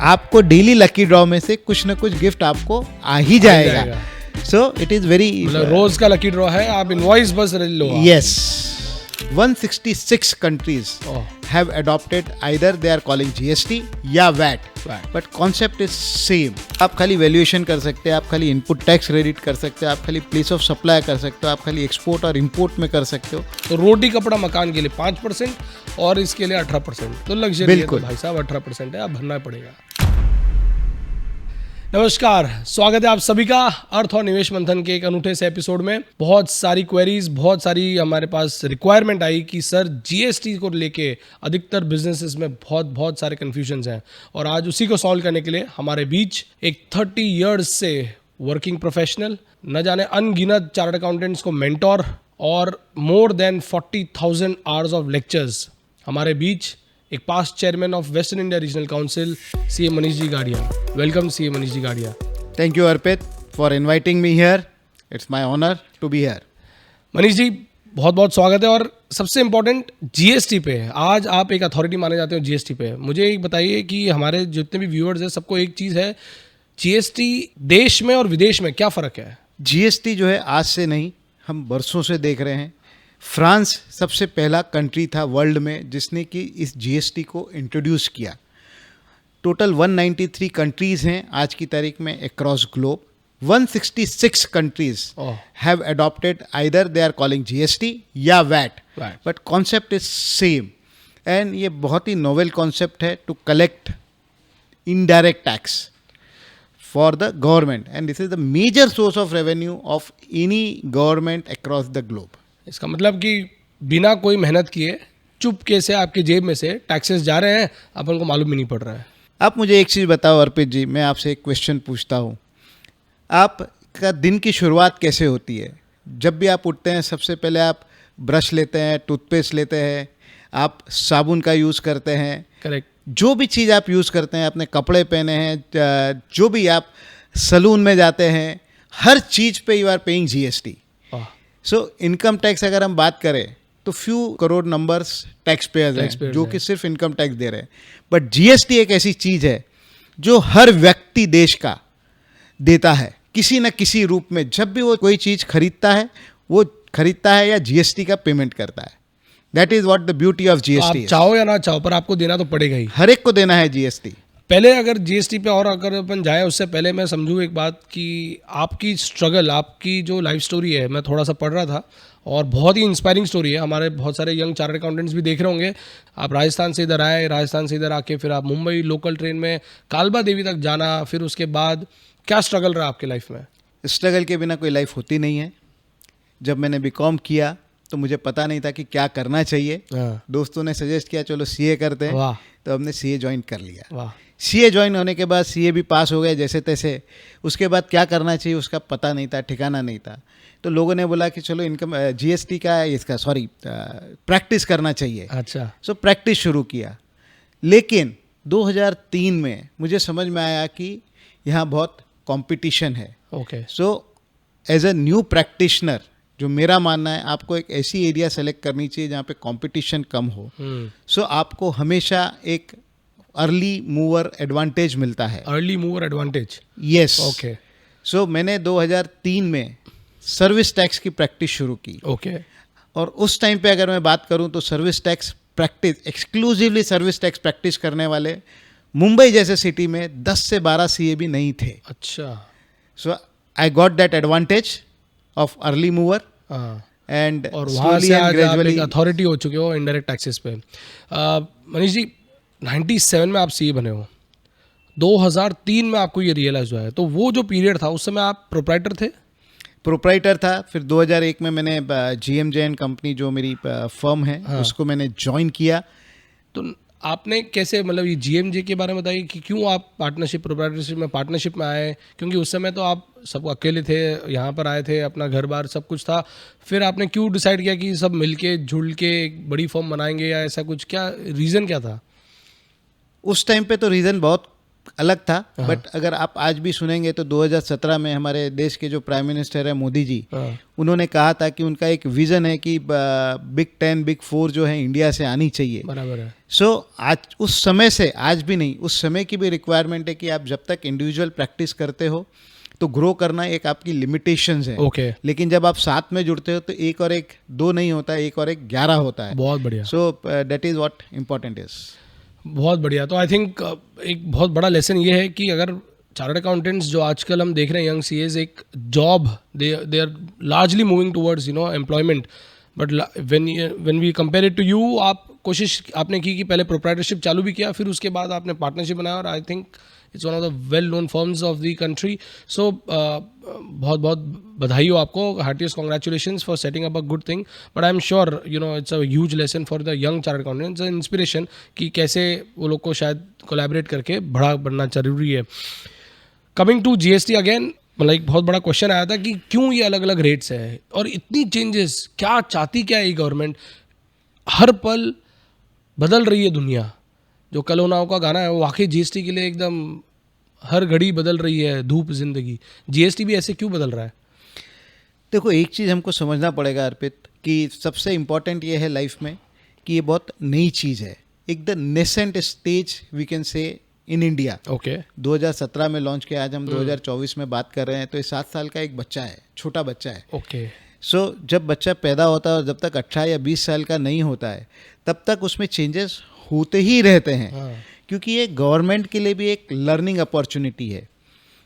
आपको daily lucky draw में से कुछ ना कुछ गिफ्ट आपको आ ही जाएगा. सो इट इज वेरी, रोज का लकी ड्रॉ है, आप इनवॉइस बस लो. yes, 166 countries have adopted either they are calling GST या VAT. But concept is same. आप खाली वैल्यूएशन कर सकते हैं, आप खाली इनपुट टैक्स क्रेडिट कर सकते हैं, आप खाली प्लेस ऑफ सप्लाई कर सकते हो, आप खाली एक्सपोर्ट और इंपोर्ट में कर सकते हो. तो रोटी कपड़ा मकान के लिए 5% और इसके लिए 18%. तो लग्जरी है, तो भाई साहब 18% है, आप भरना पड़ेगा. नमस्कार, स्वागत है आप सभी का अर्थ और निवेश मंथन के एक अनूठे से एपिसोड में. बहुत सारी क्वेरीज, बहुत सारी हमारे पास रिक्वायरमेंट आई कि सर जीएसटी को लेके अधिकतर बिजनेसेस में बहुत सारे कंफ्यूजन्स हैं, और आज उसी को सॉल्व करने के लिए हमारे बीच एक 30 इयर्स से वर्किंग प्रोफेशनल, न जाने अनगिनत चार्टर्ड अकाउंटेंट्स को मेंटोर और more than 40,000 hours of lectures, हमारे बीच एक past chairman of western India regional council CA Manish ji Gadia. Welcome CA Manish ji गाड़िया. Thank you Arpit for inviting me here. It's my honor to be here. Manish ji, बहुत स्वागत है. और सबसे इम्पोर्टेंट जीएसटी पे, आज आप एक अथॉरिटी माने जाते हो जीएसटी पे. मुझे एक बताइए कि हमारे जितने भी व्यूअर्स हैं सबको एक चीज़ है, जीएसटी देश में और विदेश में क्या फ़र्क है? जीएसटी जो है आज से नहीं, हम बरसों से देख रहे हैं. फ्रांस सबसे पहला कंट्री था वर्ल्ड में जिसने कि इस जीएसटी को इंट्रोड्यूस किया. टोटल 193 कंट्रीज़ हैं आज की तारीख में across globe. 166 countries have adopted either they are calling GST या VAT, but concept is same. And ये बहुत ही नोवेल कॉन्सेप्ट है to collect indirect tax for the government, and this is the major source of revenue of any government across the globe. इसका मतलब कि बिना कोई मेहनत किए चुपके से आपकी जेब में से टैक्सेस जा रहे हैं, अपन को मालूम ही नहीं पड़ रहा है. आप मुझे एक चीज़ बताओ अर्पित जी, मैं आपसे एक क्वेश्चन पूछता हूँ. आपका दिन की शुरुआत कैसे होती है? जब भी आप उठते हैं सबसे पहले आप ब्रश लेते हैं, टूथपेस्ट लेते हैं, आप साबुन का यूज़ करते हैं. करेक्ट. जो भी चीज़ आप यूज़ करते हैं, अपने कपड़े पहने हैं, जो भी आप सलून में जाते हैं, हर चीज़ पे you are paying GST. So income tax अगर हम बात करें तो few crore numbers tax payers हैं जो कि सिर्फ इनकम टैक्स दे रहे हैं. बट जीएसटी एक ऐसी चीज़ है जो हर व्यक्ति देश का देता है किसी न किसी रूप में. जब भी वो कोई चीज़ खरीदता है, वो खरीदता है या जीएसटी का पेमेंट करता है. That is what the beauty of GST. चाहो या ना चाहो पर आपको देना तो पड़ेगा ही, हर एक को देना है जीएसटी. पहले अगर जीएसटी पे और अगर अपन जाए उससे पहले मैं समझूँ एक बात कि आपकी स्ट्रगल, आपकी जो लाइफ स्टोरी है, मैं थोड़ा सा पढ़ रहा था और बहुत ही इंस्पायरिंग स्टोरी है. हमारे बहुत सारे यंग चार्टर्ड अकाउंटेंट्स भी देख रहे होंगे. आप राजस्थान से इधर आए, राजस्थान से इधर आके फिर आप मुंबई लोकल ट्रेन में कालबा देवी तक जाना, फिर उसके बाद क्या स्ट्रगल रहा आपकी लाइफ में? स्ट्रगल के बिना कोई लाइफ होती नहीं है. जब मैंने बीकॉम किया तो मुझे पता नहीं था कि क्या करना चाहिए. दोस्तों ने सजेस्ट किया चलो सीए करते हैं, तो हमने सीए ज्वाइन कर लिया. सीए ज्वाइन होने के बाद सीए भी पास हो गए जैसे तैसे. उसके बाद क्या करना चाहिए उसका पता नहीं था, ठिकाना नहीं था. तो लोगों ने बोला कि चलो इनकम जीएसटी का प्रैक्टिस करना चाहिए. अच्छा. सो प्रैक्टिस शुरू किया. लेकिन 2003 में मुझे समझ में आया कि यहाँ बहुत कंपटीशन है. Okay. So as a new practitioner जो मेरा मानना है, आपको एक ऐसी एरिया सेलेक्ट करनी चाहिए जहाँ पे कंपटीशन कम हो. सो आपको हमेशा एक अर्ली मूवर एडवांटेज मिलता है. Early mover advantage. Yes. Okay. So मैंने 2003 में सर्विस टैक्स की प्रैक्टिस शुरू की. ओके. और उस टाइम पे अगर मैं बात करूं तो service tax practice, exclusively service tax practice करने वाले मुंबई जैसे सिटी में 10 से 12 सीए भी नहीं थे. अच्छा. So I got that advantage of early mover. And और वहाँ से आज आप एक अथॉरिटी हो चुके हो इनडायरेक्ट टैक्सेस पे. मनीष जी, 97 में आप सीए बने हो, 2003 में आपको ये रियलाइज हुआ है, तो वो जो पीरियड था उस समय आप प्रोप्राइटर थे? प्रोप्राइटर था. फिर 2001 में मैंने जीएमजे एंड कंपनी जो मेरी फर्म है, उसको मैंने ज्वाइन किया. तो आपने कैसे, मतलब ये जीएमजे के बारे में बताइए कि क्यों आप पार्टनरशिप, प्रोप्राइटरशिप में पार्टनरशिप में आए? क्योंकि उस समय तो आप सब अकेले थे, यहाँ पर आए थे, अपना घर बार सब कुछ था. फिर आपने क्यों डिसाइड किया कि सब मिलके जुड़ के एक बड़ी फर्म बनाएंगे, या ऐसा कुछ, क्या रीज़न क्या था? उस टाइम पे तो रीज़न बहुत अलग था, बट अगर आप आज भी सुनेंगे तो 2017 में हमारे देश के जो प्राइम मिनिस्टर है मोदी जी, उन्होंने कहा था कि उनका एक विजन है कि बिग 10 बिग 4 जो है इंडिया से आनी चाहिए। बराबर है। सो आज उस समय से, आज भी नहीं, उस समय की भी रिक्वायरमेंट है कि आप जब तक इंडिविजुअल प्रैक्टिस करते हो तो ग्रो करना एक आपकी लिमिटेशंस है। ओके, लेकिन जब आप साथ में जुड़ते हो तो एक और एक 2 नहीं होता है, एक और एक 11 होता है। बहुत बढ़िया। So that is what important is. बहुत बढ़िया। तो आई थिंक एक बहुत बड़ा लेसन ये है कि अगर चार्टर्ड अकाउंटेंट्स जो आजकल हम देख रहे हैं यंग सीएज, एक job they are largely moving towards employment, but when we compare it to you, आप कोशिश आपने की कि पहले प्रोप्राइटरशिप चालू भी किया, फिर उसके बाद आपने पार्टनरशिप बनाया, और I think it's one of the well known firms of the country. So बहुत बहुत बधाई हो आपको, heartiest congratulations for setting up a good thing. But I am sure it's a huge lesson for the young chartered accountants, inspiration कि कैसे वो लोग को शायद कोलैबोरेट करके बड़ा बनना जरूरी है। कमिंग टू जीएसटी अगेन, मतलब एक बहुत बड़ा क्वेश्चन आया था कि क्यों ये अलग अलग रेट्स है और इतनी चेंजेस, क्या चाहती क्या है गवर्नमेंट? हर पल बदल रही है दुनिया। जो कल होना का गाना है वो वाकई जीएसटी के लिए एकदम हर घड़ी बदल रही है धूप जिंदगी। जीएसटी भी ऐसे क्यों बदल रहा है? देखो, एक चीज़ हमको समझना पड़ेगा अर्पित, कि सबसे इम्पॉर्टेंट ये है लाइफ में कि ये बहुत नई चीज़ है, एक the nascent stage we can say in India. Okay, 2017 में लॉन्च किया, आज हम 2024 में बात कर रहे हैं, तो ये 7 साल का एक बच्चा है, छोटा बच्चा है। ओके, सो जब बच्चा पैदा होता है और जब तक 18 या 20 साल का नहीं होता है तब तक उसमें चेंजेस होते ही रहते हैं। क्योंकि ये गवर्नमेंट के लिए भी एक लर्निंग अपॉर्चुनिटी है।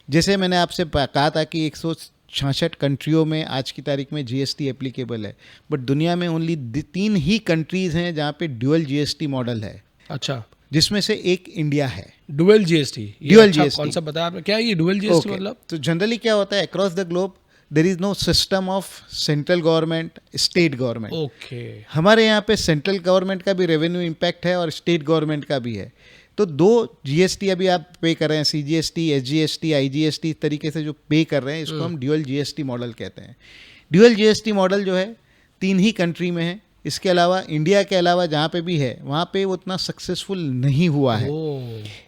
जैसे मैंने आपसे कहा था कि 166 कंट्रियों में आज की तारीख में जीएसटी एप्लीकेबल है, बट दुनिया में ओनली 3 ही कंट्रीज़ हैं जहाँ पे ड्यूअल जीएसटी मॉडल है। अच्छा, जिसमें से एक इंडिया है। Dual GST, dual GST concept बताया आपने, क्या है ये डुअल जीएसटी? मतलब तो जनरली क्या होता है, across the globe there is no system of central government state government. Okay, हमारे यहाँ पे सेंट्रल गवर्नमेंट का भी रेवेन्यू इम्पैक्ट है और स्टेट गवर्नमेंट का भी है। तो 2 जीएसटी अभी आप पे कर रहे हैं, सीजीएसटी, एसजीएसटी, आईजीएसटी, इस तरीके से जो पे कर रहे हैं, इसको हम ड्यूअल जीएसटी मॉडल कहते हैं। ड्यूअल जीएसटी मॉडल जो है 3 ही कंट्री में है। इसके अलावा इंडिया के अलावा जहाँ पे भी है वहाँ पे वो उतना सक्सेसफुल नहीं हुआ है।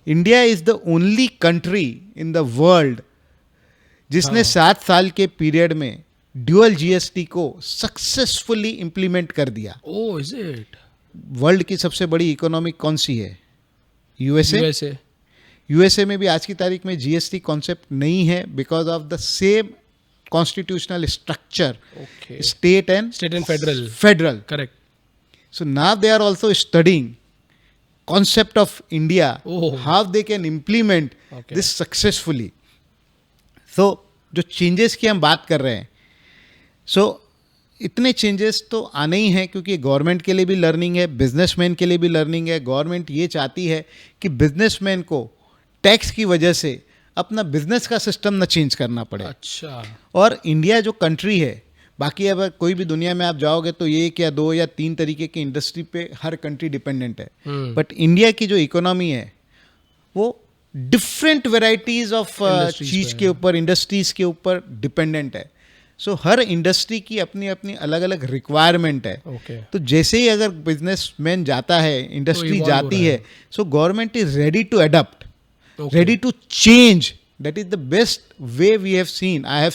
India is the only country in the world जिसने 7 साल के पीरियड में ड्यूअल जीएसटी को सक्सेसफुली इम्प्लीमेंट कर दिया। ओह, इज इट? वर्ल्ड की सबसे बड़ी इकोनॉमी कौन सी है? यूएसए। यूएसए में भी आज की तारीख में जीएसटी कॉन्सेप्ट नहीं है because of the same constitutional structure, state and federal. Correct. So now they are also studying concept of India, how they can implement this successfully. So जो changes की हम बात कर रहे हैं, so इतने changes तो आने ही हैं क्योंकि गवर्नमेंट के लिए भी लर्निंग है, बिजनेसमैन के लिए भी लर्निंग है। गवर्नमेंट ये चाहती है कि बिजनेसमैन को टैक्स की वजह से अपना बिजनेस का सिस्टम न चेंज करना पड़े। अच्छा। और इंडिया जो कंट्री है, बाकी अब कोई भी दुनिया में आप जाओगे तो 1 या 2 या 3 तरीके की इंडस्ट्री पे हर कंट्री डिपेंडेंट है, बट इंडिया की जो इकोनॉमी है वो डिफरेंट वेराइटीज ऑफ चीज़ के ऊपर, इंडस्ट्रीज के ऊपर डिपेंडेंट है। सो हर इंडस्ट्री की अपनी अपनी अलग अलग रिक्वायरमेंट है। तो जैसे ही अगर बिजनेसमैन जाता है, इंडस्ट्री जाती है, so government is ready to adopt, ready to change. That is the best way I have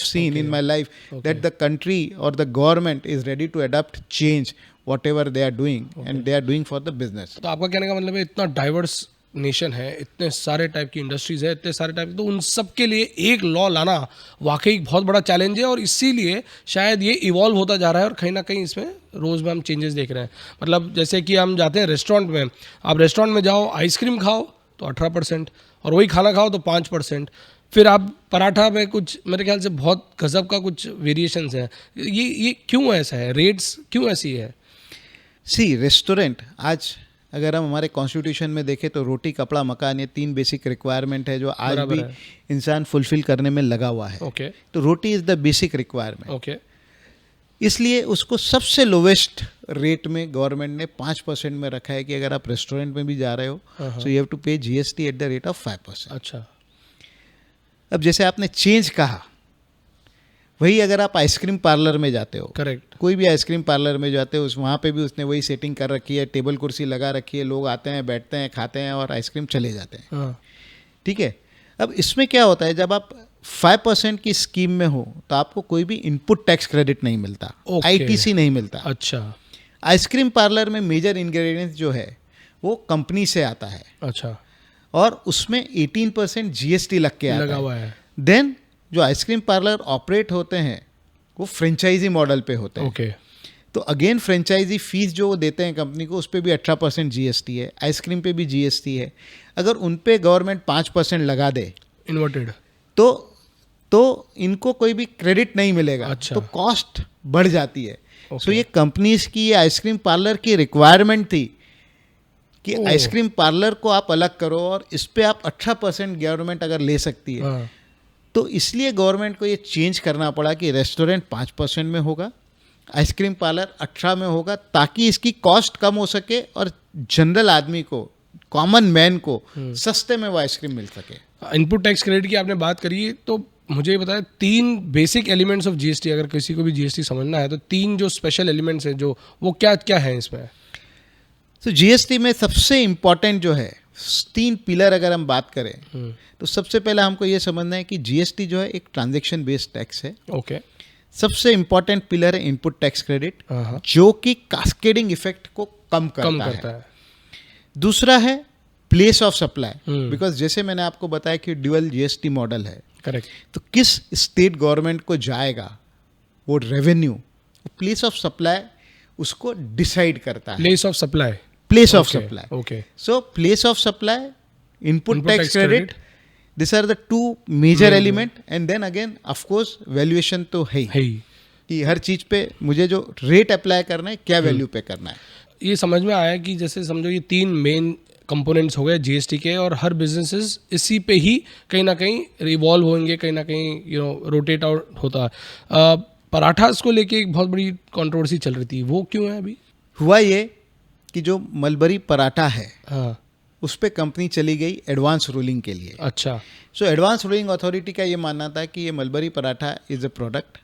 seen in my life, that the country or the government is ready to adapt change whatever they are doing, and they are doing for the business. तो आपका कहने का मतलब है इतना diverse nation है, इतने सारे टाइप की इंडस्ट्रीज है, इतने सारे टाइप, तो उन सब के लिए एक लॉ लाना वाकई बहुत बड़ा चैलेंज है, और इसीलिए शायद ये इवॉल्व होता जा रहा है और कहीं ना कहीं इसमें रोज़ में हम चेंजेस देख रहे हैं। मतलब जैसे कि हम जाते हैं रेस्टोरेंट में, आप रेस्टोरेंट में जाओ, आइसक्रीम खाओ तो 18% और वही खाना खाओ तो 5%। फिर आप पराठा में कुछ, मेरे ख्याल से बहुत गजब का कुछ वेरिएशंस हैं। ये क्यों ऐसा है? रेट्स क्यों ऐसी है? सी रेस्टोरेंट, आज अगर हम हमारे कॉन्स्टिट्यूशन में देखें तो रोटी, कपड़ा, मकान, ये 3 बेसिक रिक्वायरमेंट है जो आज भी इंसान फुलफिल करने में लगा हुआ है। तो रोटी इज़ द बेसिक रिक्वायरमेंट। इसलिए उसको सबसे लोवेस्ट रेट में गवर्नमेंट ने 5% में रखा है कि अगर आप रेस्टोरेंट में भी जा रहे हो सो यू हैव टू पे GST at the rate of 5%। अच्छा। अब जैसे आपने चेंज कहा, वही अगर आप आइसक्रीम पार्लर में जाते हो, करेक्ट, कोई भी आइसक्रीम पार्लर में जाते हो, वहाँ पे भी उसने वही सेटिंग कर रखी है, टेबल कुर्सी लगा रखी है, लोग आते हैं, बैठते हैं, खाते हैं और आइसक्रीम चले जाते हैं। ठीक है। अब इसमें क्या होता है, जब आप 5% की स्कीम में हो तो आपको कोई भी इनपुट टैक्स क्रेडिट नहीं मिलता, Okay. आईटीसी नहीं मिलता। अच्छा आइसक्रीम पार्लर में मेजर इंग्रेडिएंट्स जो है वो कंपनी से आता है अच्छा और उसमें 18% जीएसटी लग के आता लगा है। हुआ है। देन जो आइसक्रीम पार्लर ऑपरेट होते हैं वो फ्रेंचाइजी मॉडल पे होते हैं। ओके तो अगेन फ्रेंचाइजी फीस जो वो देते हैं कंपनी को, उस पर भी 18% जीएसटी है, आइसक्रीम पे भी जीएसटी है। अगर उन पे गवर्नमेंट 5% लगा दे इन्वर्टेड। तो इनको कोई भी क्रेडिट नहीं मिलेगा। अच्छा। तो कॉस्ट बढ़ जाती है। Okay. सो ये कंपनीज की, ये आइसक्रीम पार्लर की रिक्वायरमेंट थी कि ओह। आइसक्रीम पार्लर को आप अलग करो और इस पे आप 18% गवर्नमेंट अगर ले सकती है, हाँ तो इसलिए गवर्नमेंट को ये चेंज करना पड़ा कि रेस्टोरेंट 5% में होगा, आइसक्रीम पार्लर 18 में होगा, ताकि इसकी कॉस्ट कम हो सके और जनरल आदमी को, कॉमन मैन को सस्ते में वो आइसक्रीम मिल सके। इनपुट टैक्स क्रेडिट की आपने बात करी, तो मुझे ये बताया 3 बेसिक एलिमेंट्स ऑफ जीएसटी, अगर किसी को भी जीएसटी समझना है तो 3 जो स्पेशल एलिमेंट्स हैं जो वो क्या क्या है इसमें? तो जीएसटी में सबसे इम्पॉर्टेंट जो है 3 पिलर अगर हम बात करें तो सबसे पहले हमको ये समझना है कि जीएसटी जो है एक ट्रांजैक्शन बेस्ड टैक्स है। ओके सबसे इम्पॉर्टेंट पिलर है इनपुट टैक्स क्रेडिट, हाँ जो कि कास्केडिंग इफेक्ट को कम कम करता करता है। है। दूसरा है place of supply, hmm. Because जैसे मैंने आपको बताया कि ड्यूअल जीएसटी मॉडल है, करेक्ट। तो किस स्टेट गवर्नमेंट को जाएगा वो रेवेन्यू, प्लेस ऑफ सप्लाई उसको डिसाइड करता है। Place of supply. Place of supply. Okay so place of supply, input Input tax tax credit, credit. This are the 2 major element. And then again of course valuation तो है ही है। कि हर चीज पे मुझे जो रेट अप्लाई करना है, क्या वैल्यू पे करना है। ये समझ में आया कि जैसे समझो ये 3 मेन कंपोनेंट्स हो गए जीएसटी के, और हर बिजनेसेस इसी पे ही कहीं ना कहीं रिवॉल्व होंगे, कहीं ना कहीं रोटेट आउट होता है। पराठास को लेके एक बहुत बड़ी कंट्रोवर्सी चल रही थी, वो क्यों है अभी? हुआ ये कि जो मलबरी पराठा है हाँ उस पे कंपनी चली गई एडवांस रूलिंग के लिए। अच्छा सो एडवांस रूलिंग अथॉरिटी का ये मानना था कि ये mulberry paratha is a product,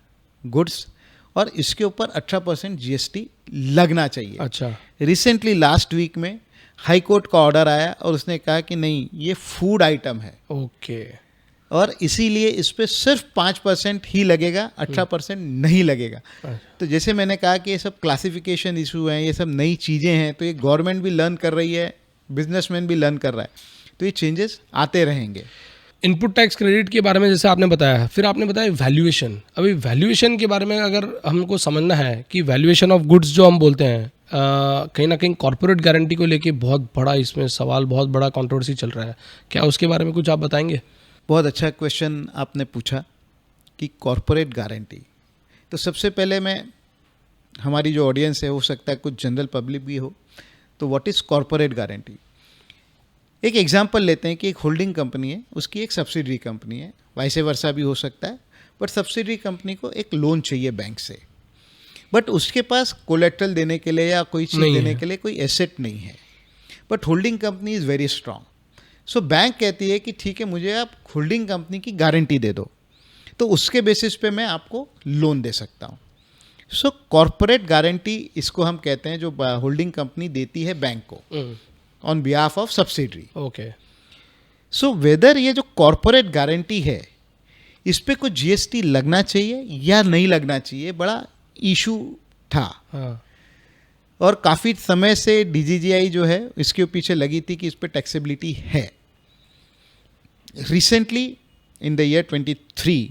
goods, और इसके ऊपर 18% जीएसटी लगना चाहिए। अच्छा रिसेंटली लास्ट वीक में हाई कोर्ट का ऑर्डर आया और उसने कहा कि नहीं, ये फूड आइटम है ओके और इसीलिए इस पे सिर्फ 5% ही लगेगा, 18% नहीं लगेगा। तो जैसे मैंने कहा कि ये सब क्लासिफिकेशन इशू हैं, ये सब नई चीज़ें हैं, तो ये गवर्नमेंट भी लर्न कर रही है, बिजनेसमैन भी लर्न कर रहा है, तो ये चेंजेस आते रहेंगे। इनपुट टैक्स क्रेडिट के बारे में जैसे आपने बताया, फिर आपने बताया वैल्यूएशन। अभी वैल्यूएशन के बारे में अगर हमको समझना है कि वैल्यूएशन ऑफ गुड्स जो हम बोलते हैं, कहीं ना कहीं कॉर्पोरेट गारंटी को लेके बहुत बड़ा इसमें सवाल, बहुत बड़ा कंट्रोवर्सी चल रहा है, क्या उसके बारे में कुछ आप बताएंगे? बहुत अच्छा क्वेश्चन आपने पूछा कि कॉर्पोरेट गारंटी। तो सबसे पहले मैं, हमारी जो ऑडियंस है हो सकता है कुछ जनरल पब्लिक भी हो, तो व्हाट इज़ कॉर्पोरेट गारंटी। एक एग्जांपल लेते हैं कि एक होल्डिंग कंपनी है, उसकी एक सब्सिडरी कंपनी है, वाइसे वर्सा भी हो सकता है, बट सब्सिडरी कंपनी को एक लोन चाहिए बैंक से, बट उसके पास कोलेट्रल देने के लिए या कोई चीज़ देने के लिए कोई एसेट नहीं है, but holding company is very strong. So bank कहती है कि ठीक है, मुझे आप होल्डिंग कंपनी की गारंटी दे दो, तो उसके बेसिस पे मैं आपको लोन दे सकता हूँ। सो कॉर्पोरेट गारंटी इसको हम कहते हैं, जो होल्डिंग कंपनी देती है बैंक को on behalf of subsidiary. Okay so whether ये जो कॉर्पोरेट गारंटी है, इस पे कुछ जीएसटी लगना चाहिए या नहीं लगना चाहिए, बड़ा इशू था। हाँ और काफ़ी समय से डीजीजीआई जो है इसके पीछे लगी थी कि इस पे टैक्सेबिलिटी है। Recently in the year 23,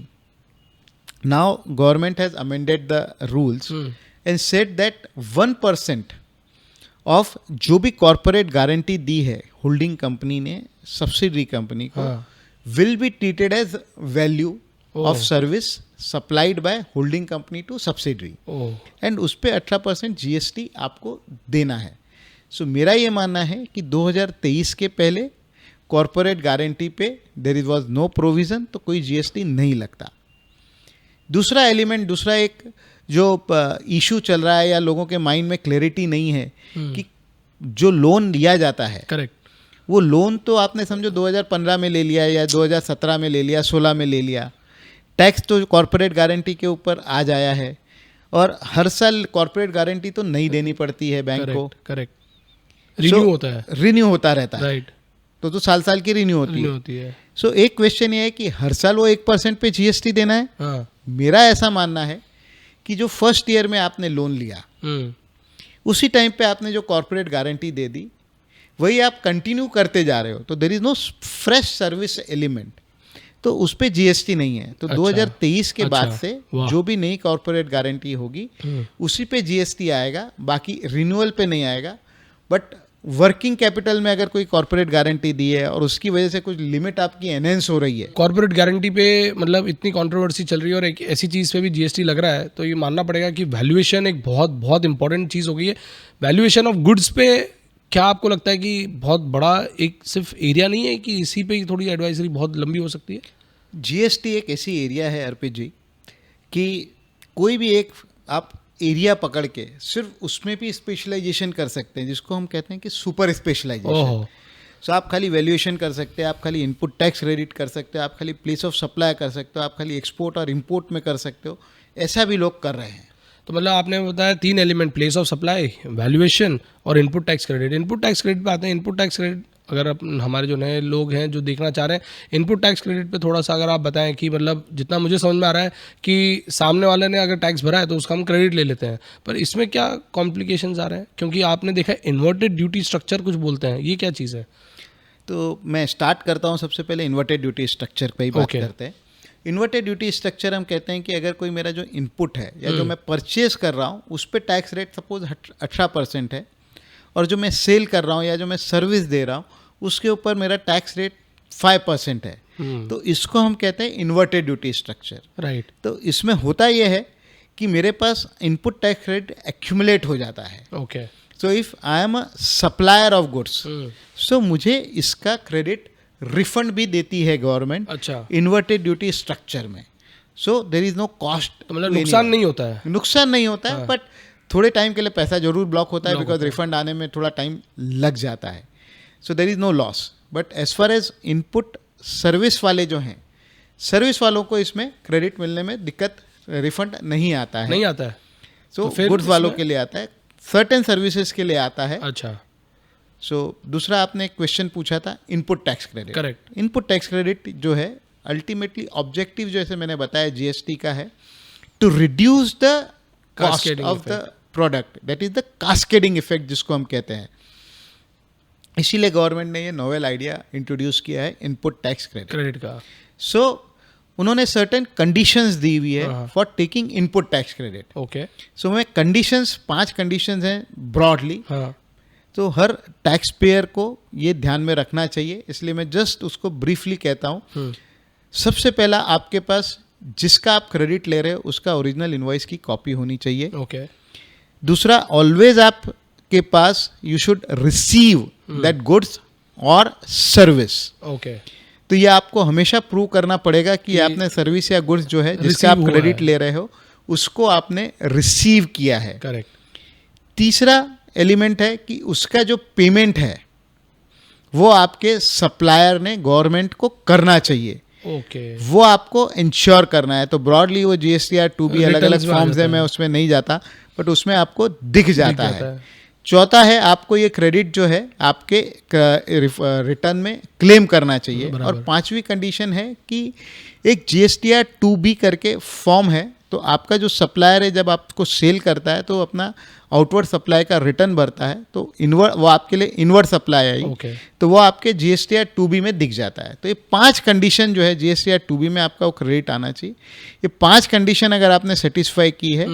now government has amended the rules and said that 1% of जो भी कॉर्पोरेट गारंटी दी है होल्डिंग कंपनी ने सब्सिडरी कंपनी को, will be treated as value of service supplied by holding company to subsidiary, and उस पर 18% GST आपको देना है। सो मेरा ये मानना है कि 2023 के पहले कॉर्पोरेट गारंटी पे देयर वॉज नो प्रोविज़न, तो कोई जीएसटी नहीं लगता। दूसरा एलिमेंट, दूसरा एक जो इशू चल रहा है या लोगों के माइंड में क्लैरिटी नहीं है कि जो लोन लिया जाता है, करेक्ट, वो लोन तो आपने समझो 2015 में ले लिया या 2017 में ले लिया, 16 में ले लिया, टैक्स तो कॉर्पोरेट गारंटी के ऊपर आ जाया है, और हर साल कॉर्पोरेट गारंटी तो नहीं देनी पड़ती है बैंक को, करेक्ट, रिन्यू होता है, रिन्यू होता रहता है। राइट। तो तो साल साल की रिन्यू होती नहीं है। होती है। सो एक क्वेश्चन ये है कि हर साल वो 1% पे जीएसटी देना है। हाँ। मेरा ऐसा मानना है कि जो फर्स्ट ईयर में आपने लोन लिया उसी टाइम पे आपने जो कॉर्पोरेट गारंटी दे दी वही आप कंटिन्यू करते जा रहे हो, तो there is no fresh service element, तो उस पर जीएसटी नहीं है। तो अच्छा, 2023 के बाद अच्छा, से वाह। जो भी नई कॉर्पोरेट गारंटी होगी उसी पे जीएसटी आएगा, बाकी रिन्यूअल पे नहीं आएगा। बट वर्किंग कैपिटल में अगर कोई कॉर्पोरेट गारंटी दी है और उसकी वजह से कुछ लिमिट आपकी एनहेंस हो रही है, कॉर्पोरेट गारंटी पे मतलब इतनी कंट्रोवर्सी चल रही है और एक ऐसी चीज़ पे भी जीएसटी लग रहा है, तो ये मानना पड़ेगा कि वैल्यूएशन एक बहुत बहुत इंपॉर्टेंट चीज़ हो गई है। वैल्यूएशन ऑफ गुड्स पे क्या आपको लगता है कि बहुत बड़ा एक सिर्फ एरिया नहीं है कि इसी पे ही थोड़ी एडवाइजरी बहुत लंबी हो सकती है? जीएसटी एक ऐसी एरिया है अर्पित जी कि कोई भी एक आप एरिया पकड़ के सिर्फ उसमें भी स्पेशलाइजेशन कर सकते हैं, जिसको हम कहते हैं कि सुपर स्पेशलाइजेशन। ओहो, सो आप खाली वैल्यूएशन कर सकते हैं, आप खाली इनपुट टैक्स क्रेडिट कर सकते हो, आप खाली प्लेस ऑफ सप्लाई कर सकते हो, आप खाली एक्सपोर्ट और इंपोर्ट में कर सकते हो। ऐसा भी लोग कर रहे हैं। तो मतलब आपने बताया 3 element, place of supply, valuation और input tax credit. Input tax credit पे आते हैं। इनपुट टैक्स क्रेडिट अगर हमारे जो नए लोग हैं जो देखना चाह रहे हैं, इनपुट टैक्स क्रेडिट पे थोड़ा सा अगर आप बताएं कि मतलब जितना मुझे समझ में आ रहा है कि सामने वाले ने अगर टैक्स भरा है तो उसका हम क्रेडिट ले लेते हैं, पर इसमें क्या कॉम्प्लिकेशंस आ रहे हैं? क्योंकि आपने देखा इन्वर्टेड ड्यूटी स्ट्रक्चर कुछ बोलते हैं, ये क्या चीज़ है? तो मैं स्टार्ट करता हूँ, सबसे पहले इन्वर्टेड ड्यूटी स्ट्रक्चर पे ही बात Okay. करते हैं। इन्वर्टेड ड्यूटी स्ट्रक्चर हम कहते हैं कि अगर कोई मेरा जो इनपुट है या जो मैं परचेज कर रहा हूँ उस पर टैक्स रेट सपोज 18% है, और जो मैं सेल कर रहा हूँ या जो मैं सर्विस दे रहा हूँ उसके ऊपर मेरा टैक्स रेट 5% है, तो इसको हम कहते हैं इन्वर्टेड ड्यूटी स्ट्रक्चर। राइट। तो इसमें होता यह है कि मेरे पास इनपुट टैक्स रेट एक्यूमुलेट हो जाता है। Okay. So if I am a supplier of goods, so मुझे इसका क्रेडिट रिफंड भी देती है गवर्नमेंट अच्छा, इन्वर्टेड ड्यूटी स्ट्रक्चर में। सो देर इज नो कॉस्ट, तो मतलब नुकसान नहीं होता है? नुकसान नहीं होता है, बट थोड़े टाइम के लिए पैसा जरूर ब्लॉक होता है, Block बिकॉज होता है। रिफंड आने में थोड़ा टाइम लग जाता है। So there is no loss. But as far as input service वाले जो हैं, सर्विस वालों को इसमें क्रेडिट मिलने में दिक्कत, रिफंड नहीं आता है। नहीं आता है? सो तो फिर गुड्स वालों इसमें- के लिए आता है, सर्टेन सर्विसेज के लिए आता है। अच्छा, सो दूसरा आपने क्वेश्चन पूछा था input tax credit. Correct. Input tax credit जो है अल्टीमेटली ऑब्जेक्टिव जैसे मैंने बताया जीएसटी का है to reduce the cost Cascading of the product, that is the cascading effect जिसको हम कहते हैं। इसीलिए गवर्नमेंट ने ये नोवेल आइडिया इंट्रोड्यूस किया है इनपुट टैक्स क्रेडिट। क्रेडिट का। सो उन्होंने सर्टेन कंडीशंस दी हुई है हाँ। For taking input tax credit. Okay. So मैं कंडीशंस 5 कंडीशंस हैं ब्रॉडली, हाँ, तो हर टैक्स पेयर को ये ध्यान में रखना चाहिए, इसलिए मैं जस्ट उसको ब्रीफली कहता हूँ। सबसे पहला, आपके पास जिसका आप क्रेडिट ले रहे हो उसका ओरिजिनल इनवॉइस की कॉपी होनी चाहिए। ओके। दूसरा, ऑलवेज आपके पास you should receive that goods और सर्विस। ओके। तो ये आपको हमेशा प्रूव करना पड़ेगा कि आपने सर्विस या गुड्स जो है जिसका receive आप हुआ क्रेडिट है। ले रहे हो उसको आपने रिसीव किया है। करेक्ट। तीसरा एलिमेंट है कि उसका जो पेमेंट है वो आपके सप्लायर ने गवर्नमेंट को करना चाहिए, ओके। वो आपको इंश्योर करना है। तो ब्रॉडली वो जीएसटीआर 2B अलग अलग Returns में आ फॉर्म्स है, जाता मैं है। उसमें नहीं जाता, बट उसमें आपको दिख जाता जाता है। है। चौथा है, आपको ये क्रेडिट जो है आपके रिटर्न में क्लेम करना चाहिए। बराबर। और पांचवी कंडीशन है कि एक जीएसटीआर 2B करके फॉर्म है, तो आपका जो सप्लायर है जब आपको सेल करता है तो अपना आउटवर्ड सप्लाई का रिटर्न भरता है, तो इनवर्ड वो आपके लिए इनवर्ड सप्लाई आई, ओके। तो वो आपके जीएसटीआर 2B में दिख जाता है। तो ये 5 कंडीशन जो है जीएसटीआर 2B में आपका वो क्रेडिट आना चाहिए। ये 5 कंडीशन अगर आपने सेटिस्फाई की है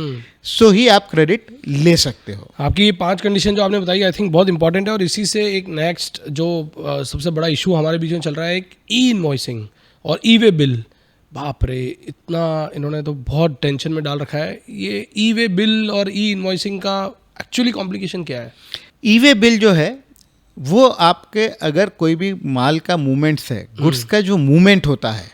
सो ही आप क्रेडिट ले सकते हो। आपकी ये 5 कंडीशन जो आपने बताई आई थिंक बहुत इंपॉर्टेंट है। और इसी से एक नेक्स्ट जो सबसे बड़ा इशू हमारे बीच में चल रहा है, एक ई इनवॉइसिंग और ई वे बिल। बाप रे, इतना इन्होंने तो बहुत टेंशन में डाल रखा है। ये ई वे बिल और ई इनवॉइसिंग का एक्चुअली कॉम्प्लिकेशन क्या है? ई वे बिल जो है वो आपके अगर कोई भी माल का मूवमेंट्स है, गुड्स का जो मूवमेंट होता है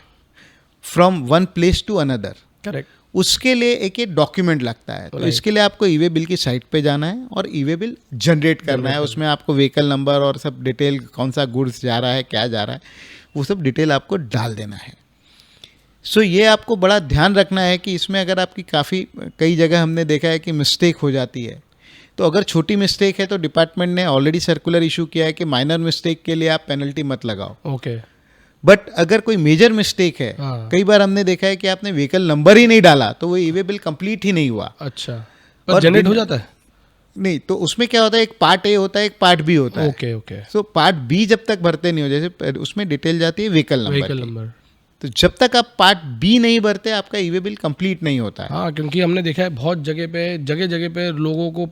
from one place to another, correct. उसके लिए एक ये डॉक्यूमेंट लगता है। तो Right. इसके लिए आपको ई वे बिल की साइट पे जाना है और ई वे बिल जनरेट करना है। उसमें आपको व्हीकल नंबर और सब डिटेल, कौन सा गुड्स जा रहा है, क्या जा रहा है, वो सब डिटेल आपको डाल देना है। सो ये आपको बड़ा ध्यान रखना है कि इसमें अगर आपकी कई जगह हमने देखा है कि मिस्टेक हो जाती है, तो अगर छोटी मिस्टेक है तो डिपार्टमेंट ने ऑलरेडी सर्कुलर इशू किया है कि माइनर मिस्टेक के लिए आप पेनल्टी मत लगाओ। ओके। बट अगर कोई मेजर मिस्टेक है, हाँ। कई बार हमने देखा है कि आपने व्हीकल नंबर ही नहीं डाला तो वो ईवे बिल कंप्लीट ही नहीं हुआ। अच्छा, पर जनरेट हो जाता है? नहीं, तो उसमें क्या होता है, एक पार्ट ए होता है, एक पार्ट बी होता है। Okay okay. So part B जब तक भरते नहीं हो, जैसे उसमें डिटेल जाती है व्हीकल व्हीकल नंबर, नंबर। तो जब तक आप पार्ट बी नहीं भरते आपका ईवे बिल कंप्लीट नहीं होता है। हाँ, क्योंकि हमने देखा है बहुत जगह जगह पे लोगों को